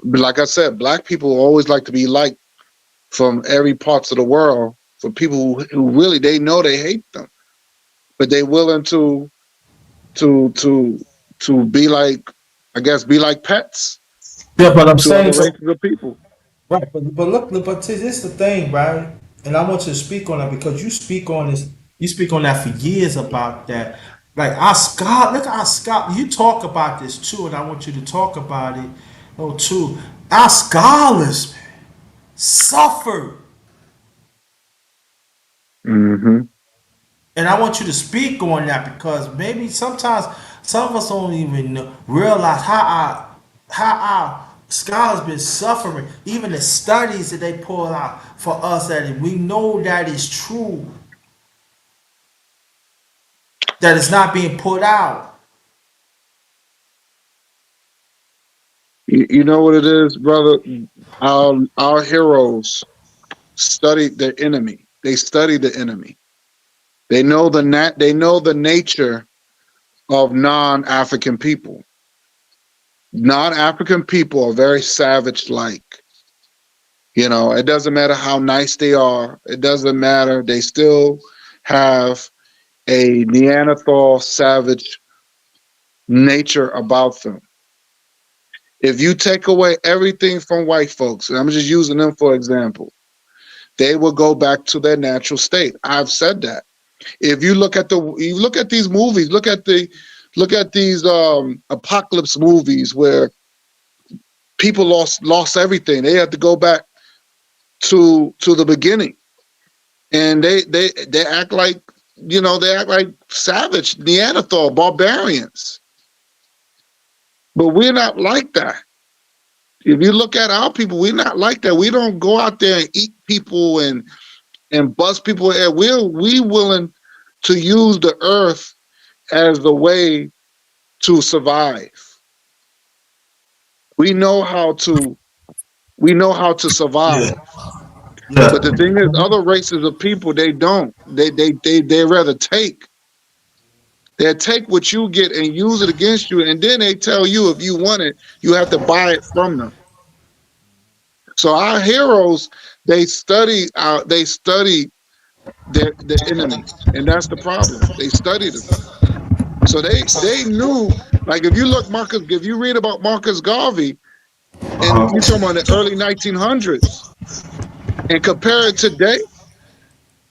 But like I said, black people always like to be liked from every parts of the world. For people who really they know they hate them, but they willing to to to be like, I guess, be like pets Yeah, but I'm to saying other so. races of people. Right, but see, this is the thing, right? And I want you to speak on that because you speak on this, you speak on that for years about that. Like our scholar, look at our scholar. You talk about this too, and I want you to talk about it. Oh, too. Our scholars suffered, Hmm. and I want you to speak on that because maybe sometimes some of us don't even realize how our scholars been suffering. Even the studies that they pull out for us, that we know that is true, that is not being put out. You know what it is, brother? Our heroes studied the enemy. They study the enemy. They know they know the nature of non-African people. Non-African people are very savage like. You know, it doesn't matter how nice they are. It doesn't matter. They still have a Neanderthal savage nature about them. If you take away everything from white folks, and I'm just using them for example, they will go back to their natural state. I've said that. If you look at you look at these movies, look at these apocalypse movies where people lost everything. They had to go back to the beginning, and they act like, you know, they act like savage Neanderthal barbarians. But we're not like that. If you look at our people, we're not like that. We don't go out there and eat people and bust people. We willing to use the earth as the way to survive. We know how to we know how to Yeah, survive. But the yeah, thing is, other races of people, they don't. They rather take. They take what you get and use it against you, and then they tell you if you want it, you have to buy it from them. So our heroes, they study the enemy, and that's the problem. They studied them, so they knew. Like if you read about Marcus Garvey, and you talking about the early 1900s, and compare it today,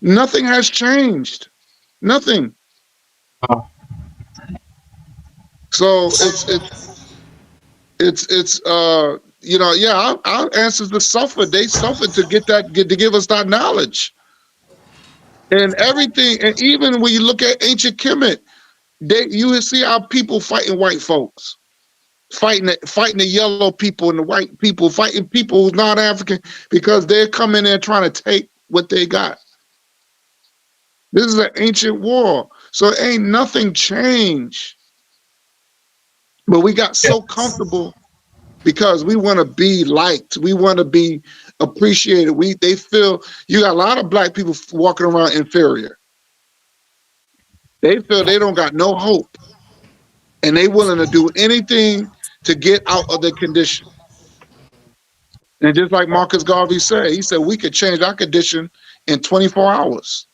nothing has changed. Nothing. So it's you know, yeah, our ancestors suffered. They suffered to to give us that knowledge and everything. And even when you look at ancient Kemet, you will see our people fighting white folks, fighting the yellow people and the white people, fighting people who's not African because they're coming in trying to take what they got. This is an ancient war, so ain't nothing changed. But we got so comfortable because we want to be liked. We want to be appreciated. They feel you got a lot of black people walking around inferior. They feel they don't got no hope, and they willing to do anything to get out of their condition. And just like Marcus Garvey said, he said we could change our condition in 24 hours.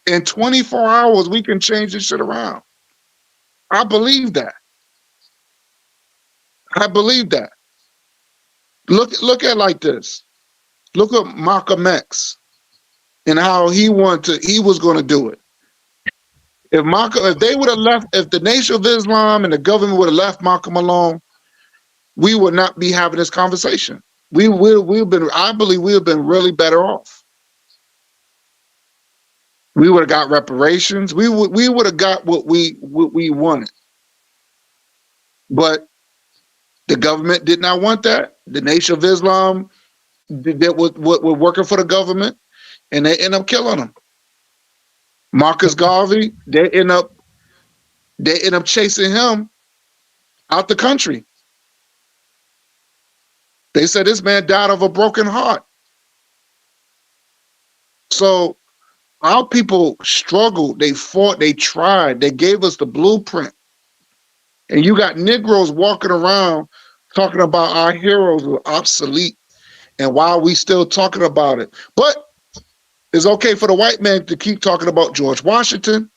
In 24 hours, we can change this shit around. I believe that. I believe that. Look at it like this. Look at Malcolm X and how he was going to do it. If they would have left, if the Nation of Islam and the government would have left Malcolm alone, we would not be having this conversation. We've been, I believe, we have been really better off. We would have got reparations. We would have got what we wanted. But the government did not want that. The Nation of Islam that were working for the government, and they end up killing them. Marcus Garvey, they end up chasing him out the country. They said this man died of a broken heart. So our people struggled, they fought, they tried, they gave us the blueprint. And you got Negroes walking around talking about our heroes were obsolete and why are we still talking about it. But it's okay for the white man to keep talking about George Washington,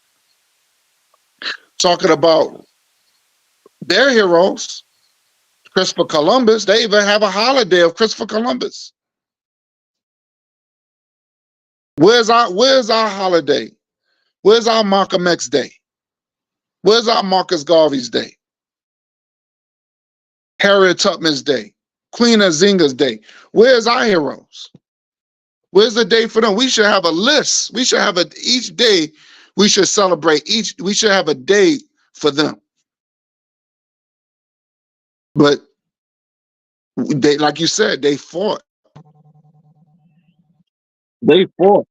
talking about their heroes, Christopher Columbus. They even have a holiday of Christopher Columbus. Where's our holiday? Where's our Malcolm X Day? Where's our Marcus Garvey's day? Harriet Tubman's day? Queen Azinga's day? Where's our heroes? Where's the day for them? We should have a list. We should have each day we should celebrate. We should have a day for them. But they, like you said, they fought. They fought.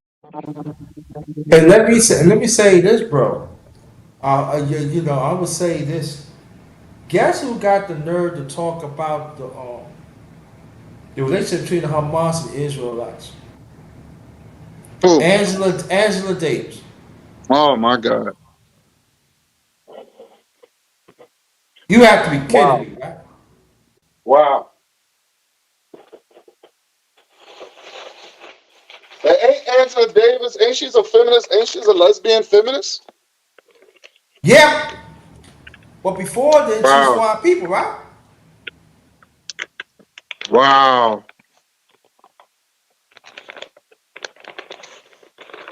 And let me say this, bro. You know, I would say this. Guess who got the nerve to talk about the relationship between the Hamas and the Israelites? Oh, Angela Davis. oh my God. You have to be kidding Wow. me, right? Wow. And ain't Angela Davis, ain't she's a feminist? Ain't she's a lesbian feminist? Yeah. But before then, she was for Wow. our people, right? Wow.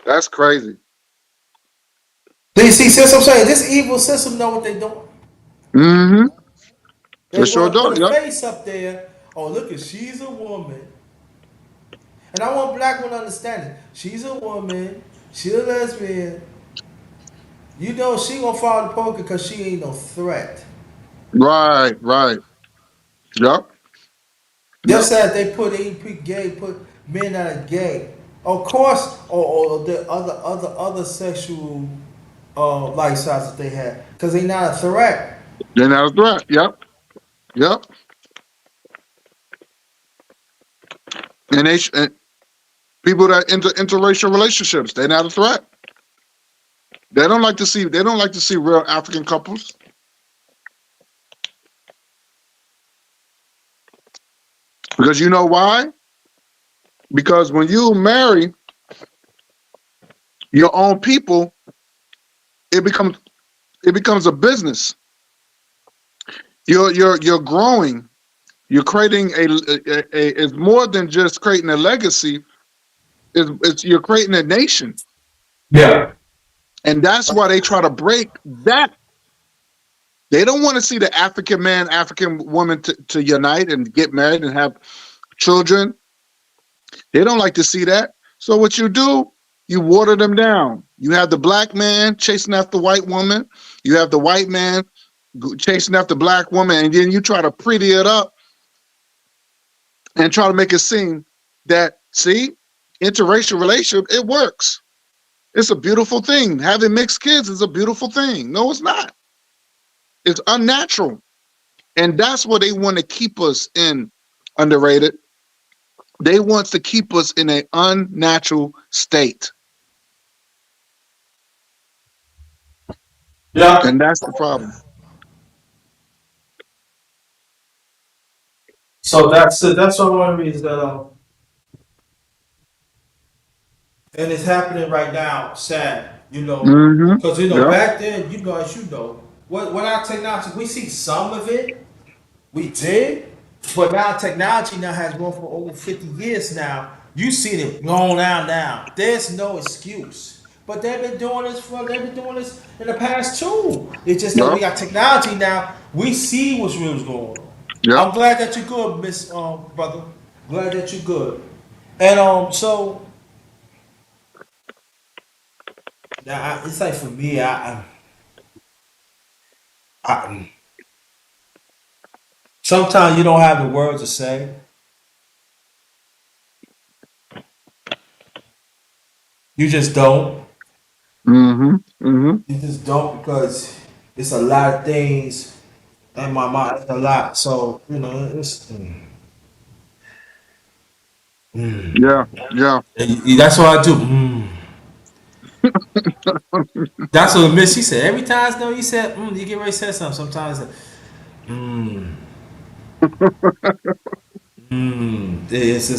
That's crazy. See, what I'm saying? This evil system know what they're doing. Mm-hmm. It They sure want to does. put a Yep. face up there. Oh, look at she's a woman. And I want black women to understand it. She's a woman. She's a lesbian. You know she gonna follow the poker because she ain't no threat. Right, right. Yep. Yep. Just as they put men that are gay. Of course, or the other sexual lifestyles that they have, because they not a threat. Then that was right. Yep. Yep. And people that interracial relationships, they're not a threat. They don't like to see real African couples. Because you know why? Because when you marry your own people, it becomes a business. You're growing. You're creating it's more than just creating a legacy. It's you're creating a nation. Yeah. And that's why they try to break that. They don't want to see the African man, African woman to unite and get married and have children. They don't like to see that. So what you do, you water them down. You have the black man chasing after the white woman. You have the white man chasing after the black woman, and then you try to pretty it up and try to make it seem that, see, interracial relationship, it works. It's a beautiful thing. Having mixed kids is a beautiful thing. No, it's not. It's unnatural. And that's what they want to keep us in, underrated. They want to keep us in an unnatural state. Yeah. And that's the problem. So that's one of the reasons that and it's happening right now. Sad, you know, Mm-hmm. because you know Yep. back then, you know, as you know, what our technology, we see some of it, we did, but now technology now has grown for over 50 years now. You see it blown out now. There's no excuse. But they've been doing this in the past too. It's just that we Yep. got technology now. We see what's really going on. Yep. I'm glad that you're good, Miss brother. Glad that you're good. And so now it's like for me, I sometimes you don't have the words to say. You just don't. Mm-hmm. Mm-hmm. You just don't because it's a lot of things in my mind. It's a lot. So you know, Yeah. Yeah. that's what I do. That's what Miss. She said every time. No, you said you get ready to say something. Sometimes, this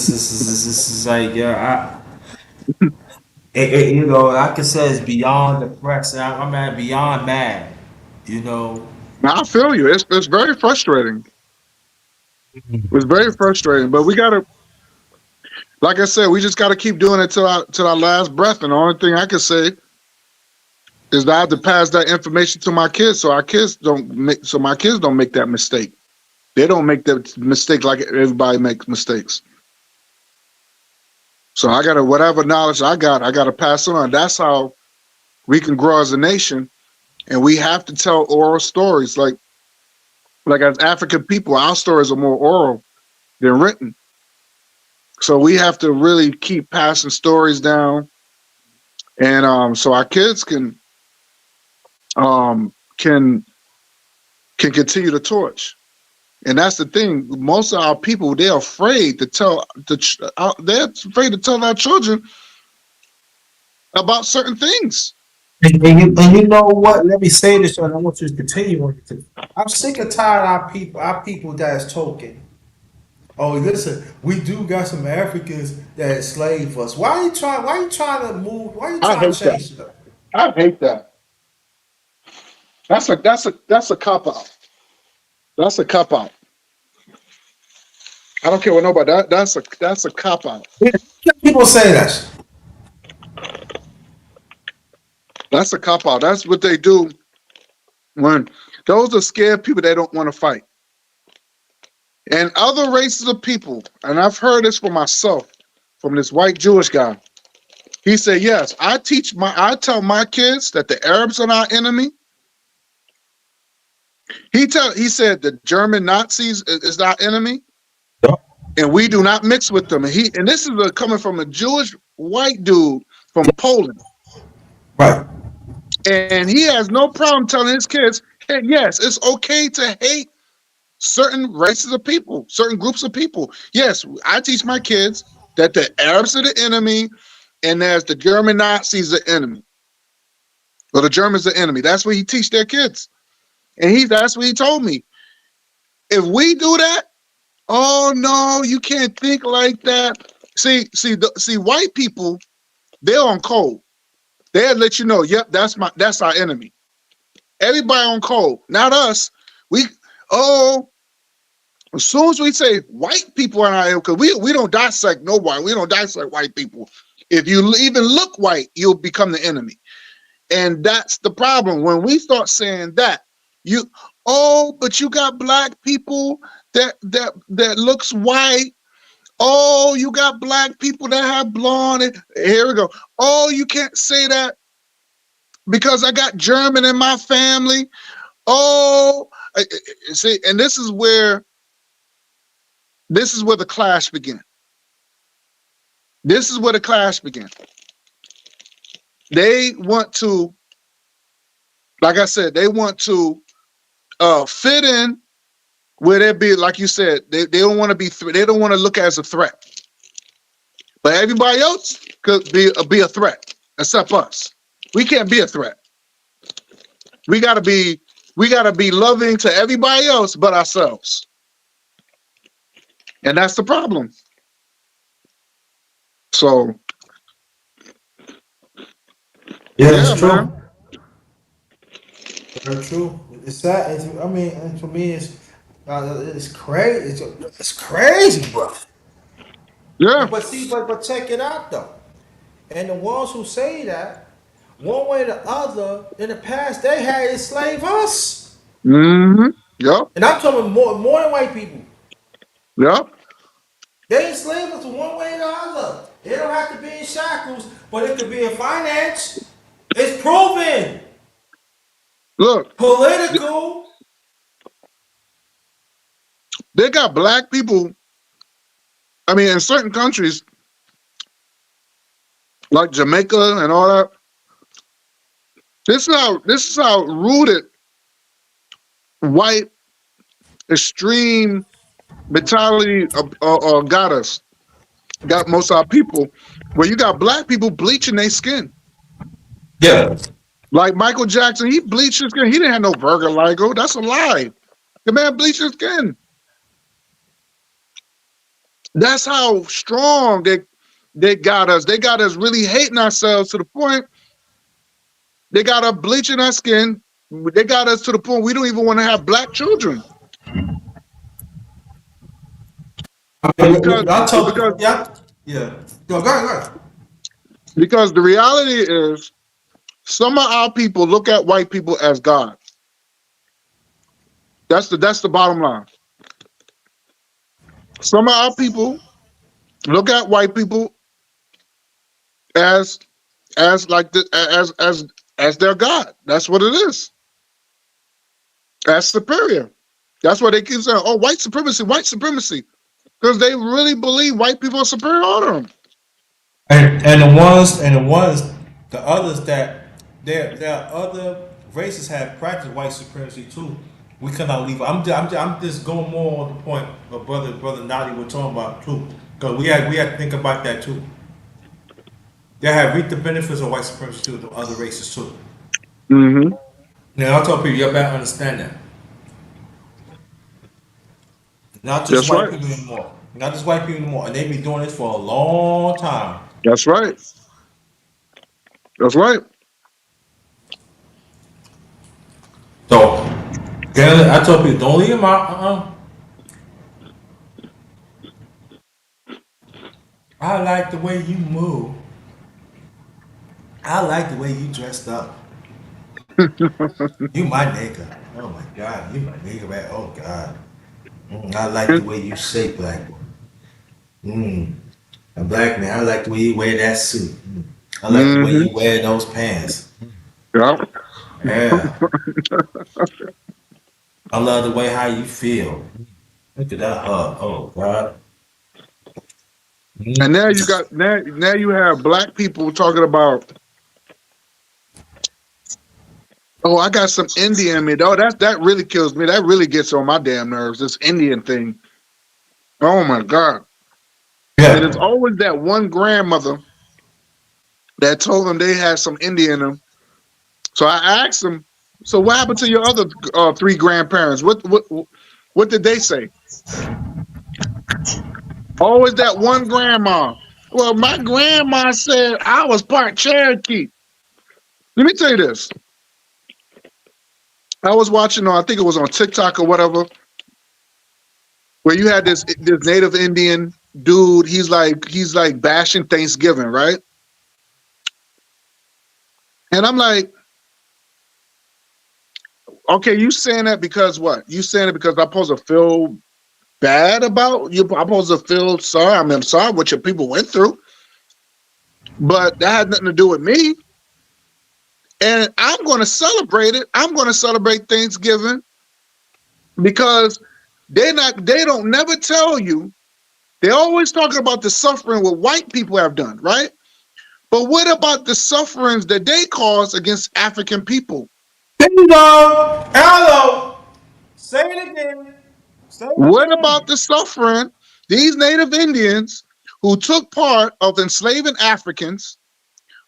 is like yeah. You know, I can say it's beyond depressed. I'm mad, beyond mad. You know. Now, I feel you. It's very frustrating. It's very frustrating. But we gotta, like I said, we just gotta keep doing it till our last breath. And the only thing I can say is that I have to pass that information to my kids, so my kids don't make that mistake. They don't make that mistake like everybody makes mistakes. So I gotta whatever knowledge I gotta pass it on. That's how we can grow as a nation. And we have to tell oral stories. Like as African people, our stories are more oral than written. So we have to really keep passing stories down, and so our kids um, can can continue the torch. And that's the thing. Most of our people, they're afraid to they're afraid to tell our children about certain things. And you know what? Let me say this, and I want you to continue on. I'm sick and tired of our people that's talking. Oh, listen, we do got some Africans that enslave us. Why you trying to move? Why you I trying hate to that. change stuff? I hate that. That's a cop out. That's a cop out. I don't care what nobody. That's a cop out. People say that. That's a cop out. That's what they do when those are scared people. They don't want to fight. And other races of people, and I've heard this for myself from this white Jewish guy. He said, "Yes, I tell my kids that the Arabs are our enemy. He said the German Nazis is our enemy, and we do not mix with them." And this is coming from a Jewish white dude from Poland, Right. and he has no problem telling his kids, "Hey, yes, it's okay to hate certain races of people, certain groups of people. Yes, I teach my kids that the Arabs are the enemy, and there's the German Nazis the enemy, or the Germans the enemy." That's what he teach their kids, and that's what he told me. If we do that, oh no, you can't think like that. See, white people, they're on code. They'll let you know, yep, that's our enemy. Everybody on code, not us. We oh, as soon as we say white people are our enemy, because we don't dissect nobody. We don't dissect white people. If you even look white, you'll become the enemy. And that's the problem. When we start saying that, you but you got black people that looks white. Oh, you got black people that have blonde. Here we go. Oh, you can't say that because I got German in my family. Oh, see, and this is where the clash began. This is where the clash began. They want to, like I said, they want to fit in where they be, like you said, they don't want to they don't want to look as a threat. But everybody else could be a threat, except us. We can't be a threat. We gotta be loving to everybody else but ourselves. And that's the problem. So Yeah, yeah, it's man. true. Very true. It's sad. I mean, and for me, it's crazy. It's crazy, bro. Yeah. But check it out though. And the ones who say that, one way or the other, in the past, they had enslaved us. Mm-hmm. Yep. And I'm talking more than white people. Yep. They enslaved us one way or the other. It don't have to be in shackles, but it could be in finance. It's proven. Look, Political. they got black people. I mean, in certain countries like Jamaica and all that, this is how rooted white extreme mentality got us. Got most of our people. Where you got black people bleaching their skin. Yeah. Like Michael Jackson, he bleached his skin. He didn't have no vertigo. That's a lie. The man bleached his skin. That's how strong they got us. They got us really hating ourselves to the point they got us bleaching our skin. They got us to the point we don't even want to have black children because I because talk. Yeah. Yeah. Go ahead. because the reality is Some of our people look at white people as God. That's the bottom line. Some of our people look at white people as like as their God. That's what it is. As superior. That's why they keep saying, "Oh, white supremacy," because they really believe white people are superior to them. And the others that there are other races have practiced white supremacy too. We cannot leave. I'm just going more on the point of brother Nadi we're talking about too, because we had to think about that too. They have reaped the benefits of white supremacy too, the other races too. Hmm. Now I tell people you better understand that. Not just That's white right. people anymore. Not just white people anymore. And they've been doing this for a long time. That's right. That's right. So, again, I tell people, don't leave them out. I like the way you move. I like the way you dressed up. You my nigga. Oh my God, you my nigga, man. Oh God. I like the And, way you shape, black boy. Mm, a black man. I like the way you wear that suit. I like the way hmm. you wear those pants. Yeah. Yeah. I love the way how you feel. Look at that hug. Oh God. And Mm. now you got now you have black people talking about, oh, I got some Indian in me. Oh, that really kills me. That really gets on my damn nerves. This Indian thing. Oh my God. And it's Yeah. always that one grandmother that told them they had some Indian in them. So I asked them, so what happened to your other three grandparents? What did they say? Always that one grandma. Well, my grandma said I was part Cherokee. Let me tell you this. I was watching, I think it was on TikTok or whatever, where you had this native Indian dude. He's like bashing Thanksgiving, right? And I'm like, okay, you saying that because what? You saying it because I'm supposed to feel bad about you? I'm supposed to feel sorry. I'm sorry what your people went through, but that had nothing to do with me. And I'm going to celebrate it. I'm going to celebrate Thanksgiving because they don't never tell you. They always talking about the suffering what white people have done, right? But what about the sufferings that they cause against African people? Bingo. Hello. Say it again. Say it What about again. the suffering these native Indians who took part of enslaving Africans?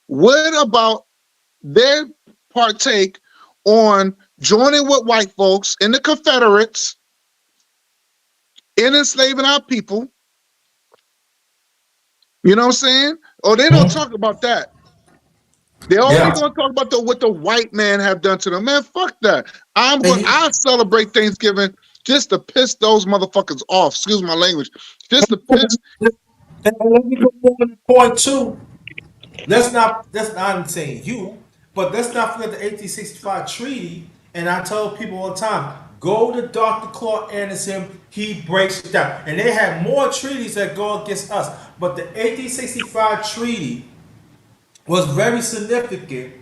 What about their partake on joining with white folks in the Confederates in enslaving our people? You know what I'm saying? Oh, they don't Mhm. talk about that. They only Yeah. gonna talk about what the white man have done to them. Man, fuck that. And, I'll celebrate Thanksgiving just to piss those motherfuckers off. Excuse my language. Just to piss. and let me go on the point too. Let's not I'm saying you, but let's not forget the 1865 treaty. And I tell people all the time, go to Dr. Claude Anderson, he breaks it down. And they have more treaties that go against us. But the 1865 treaty was very significant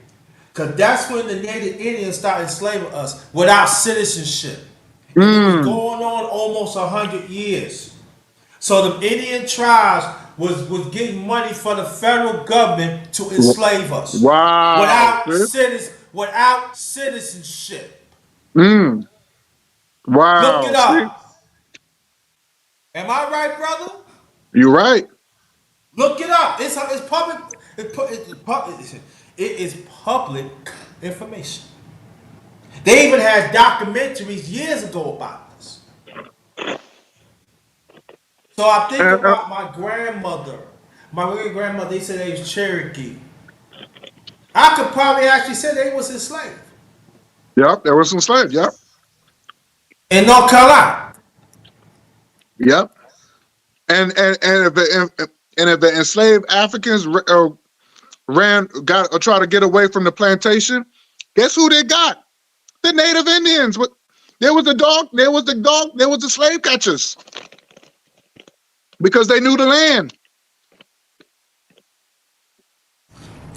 because that's when the Native Indians started enslaving us without citizenship. And it was Mm, going on almost 100 years. So the Indian tribes was getting money from the federal government to enslave us wow. See? without citizenship. Mm, Look wow. it See? up. Am I right, brother? You're right. Look it up. It's public. It is public information. They even had documentaries years ago about this. So I think And, about my grandmother. My great grandmother, they said they was Cherokee. I could probably actually say they was enslaved yep, there was some slaves. Yep. in North Carolina. Yep. And if the enslaved Africans got or try to get away from the plantation. Guess who they got? The Native Indians. There was the dog. There was the dog. There was the slave catchers because they knew the land.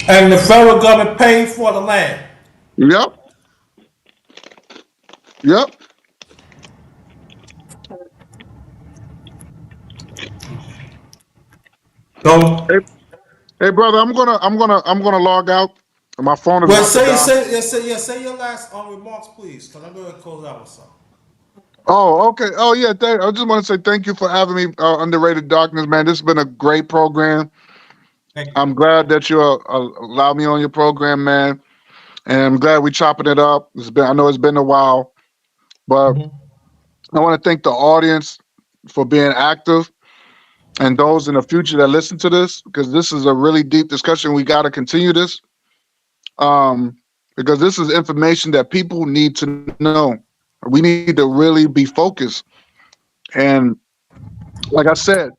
And the federal government paid for the land. Yep. Yep. So, Hey, hey, brother, I'm gonna log out. My phone is well, about to say die. say yeah, say your last remarks, please, because I'm going to close out with something. Oh, okay. Oh, yeah. I just want to say thank you for having me, Underrated Darkness, man. This has been a great program. Thank you. I'm glad that you allowed me on your program, man. And I'm glad we chopping it up. I know it's been a while, but Mhm. I want to thank the audience for being active and those in the future that listen to this because this is a really deep discussion. We got to continue this um, because this is information that people need to know. We need to really be focused. And like I said,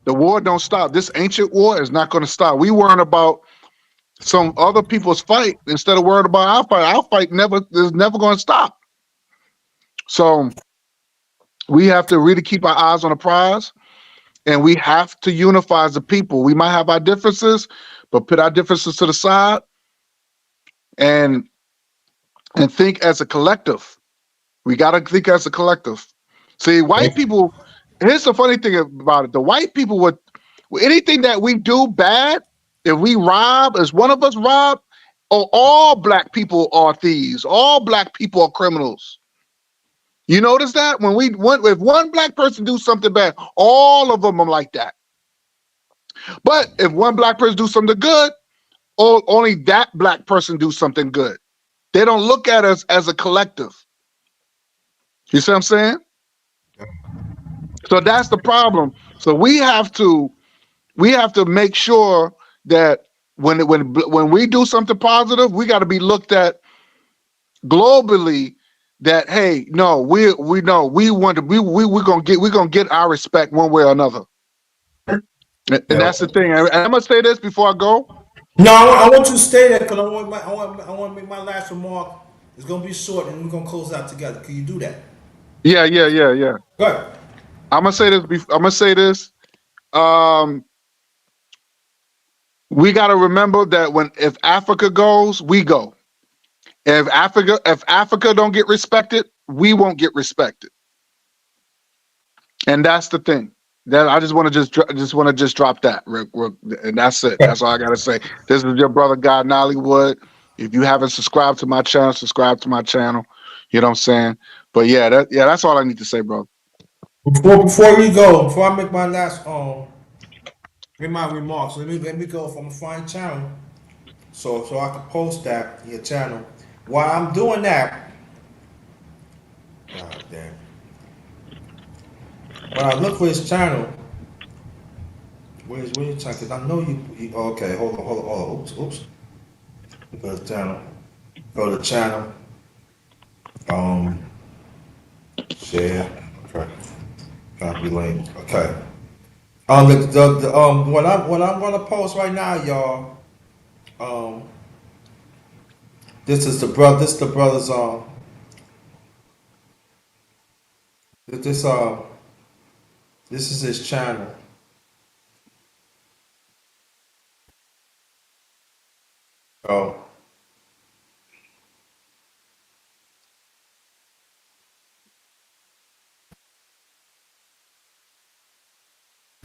the war don't stop. This ancient war is not going to stop. We worrying about some other people's fight instead of worrying about our fight. Our fight never is never going to stop. So we have to really keep our eyes on the prize, and we have to unify as a people. We might have our differences, but put our differences to the side and think as a collective. We got to think as a collective. See, white people. Here's the funny thing about it: the white people would anything that we do bad, if we rob, as one of us rob, or all black people are thieves, all black people are criminals. You notice that if one black person do something bad, all of them are like that. But if one black person do something good, only that black person do something good. They don't look at us as a collective. You see what I'm saying? So that's the problem. So we have to make sure that when we do something positive, we got to be looked at globally. That hey, no, we know we want to we're gonna get our respect one way or another, and Yeah. that's the thing. And I'm gonna say this before I go. No, I want you to stay there because I want to make my last remark. It's going to be short, and we're going to close out together. Can you do that? Yeah, yeah, yeah, yeah. Good. I'm gonna say this. I'm gonna say this. Um, we got to remember that if Africa goes, we go. If Africa don't get respected, we won't get respected. And that's the thing. That I just drop that, and that's it. That's all I gotta say. This is your brother God Nollywood. If you haven't subscribed to my channel, subscribe to my channel. You know what I'm saying? But that's all I need to say, bro. Before we go, before I make my last make my remarks, let me go from a fine channel so I can post that in your channel. While I'm doing that, God damn. When I look for his channel, where's your channel? Because I know okay, hold on. Oops. Go to the channel. Go to the channel. Um, share. Okay. Copy link. Okay. What I'm gonna post right now, y'all. Um, this is the brother. This the brother's this this is his channel. Oh,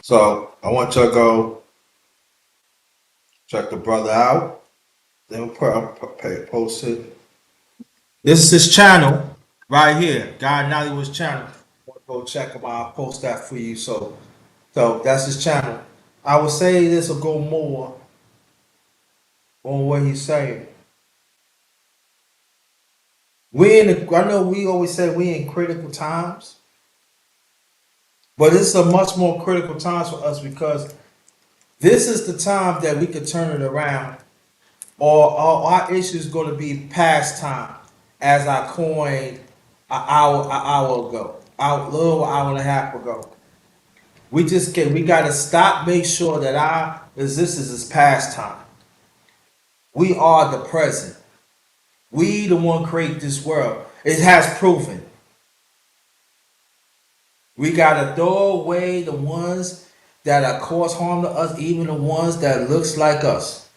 so I want you to go check the brother out. Then post it. This is his channel right here. God Nollywood's channel. Go check him out. I'll post that for you. So that's his channel. I would say this will go more on what he's saying. I know we always say we in critical times, but it's a much more critical times for us because this is the time that we could turn it around, or our issue is going to be past time, as I coined an hour ago, a little hour and a half ago. We got to stop, make sure that our resistance is past time. We are the present. We the one create this world. It has proven. We gotta throw away the ones that are cause harm to us, even the ones that looks like us.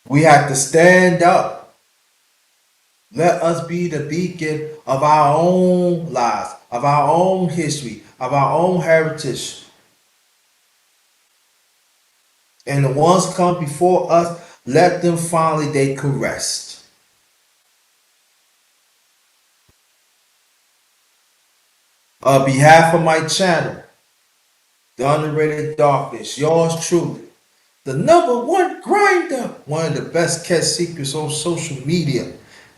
We have to stand up. Let us be the beacon of our own lives, of our own history, of our own heritage. And the ones come before us, let them finally they could rest. On behalf of my channel, The Underrated Darkness, yours truly, the number one grinder, one of the best kept secrets on social media.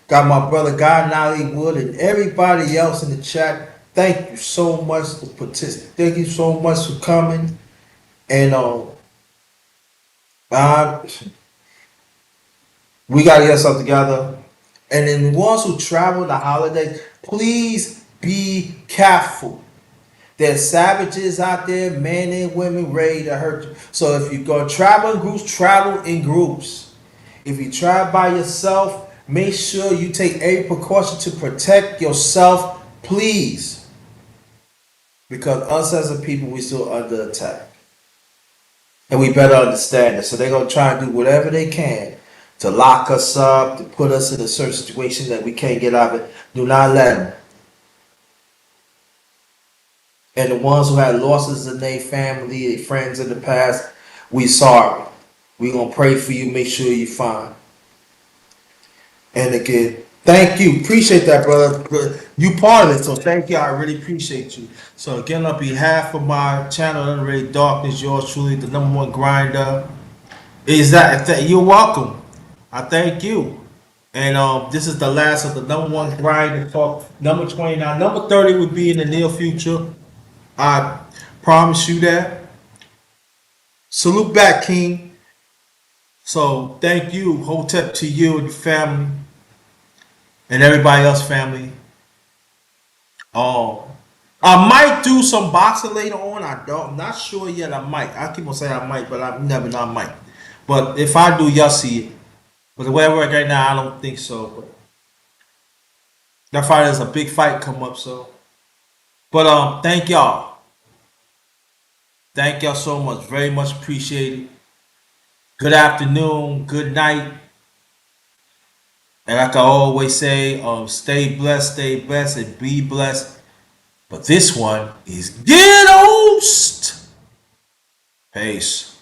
Got my brother Guy Nollywood and everybody else in the chat. Thank you so much for participating. Thank you so much for coming. And uh, we gotta get something together. And then the ones who travel the holidays, please be careful. There's savages out there, men and women, ready to hurt you. So if you go travel in groups, travel in groups. If you travel by yourself, make sure you take every precaution to protect yourself, please. Because us as a people, we still under attack. And we better understand it. So they're gonna try and do whatever they can to lock us up, to put us in a certain situation that we can't get out of it. Do not let them. And the ones who had losses in their family, their friends in the past, we sorry. We gonna pray for you, make sure you're fine. And again, thank you. Appreciate that, brother. You part of it, so thank you. I really appreciate you. So again, on behalf of my channel, Underrated Darkness, yours truly, the number one grinder. Is that you're welcome. I thank you. And this is the last of the number one grinder talk. Number 29. Number 30 would be in the near future. I promise you that. Salute back, King. So thank you, Hotep, to you and your family and everybody else family. Um, I might do some boxing later on. I'm not sure yet. I might. I keep on saying I might, but I never know I might. But if I do, y'all see it. But the way I work right now, I don't think so. But that fight is a big fight come up, so. But thank y'all. Thank y'all so much. Very much appreciated. Good afternoon. Good night. And like I always say, stay blessed, and be blessed. But this one is get Ghost. Peace.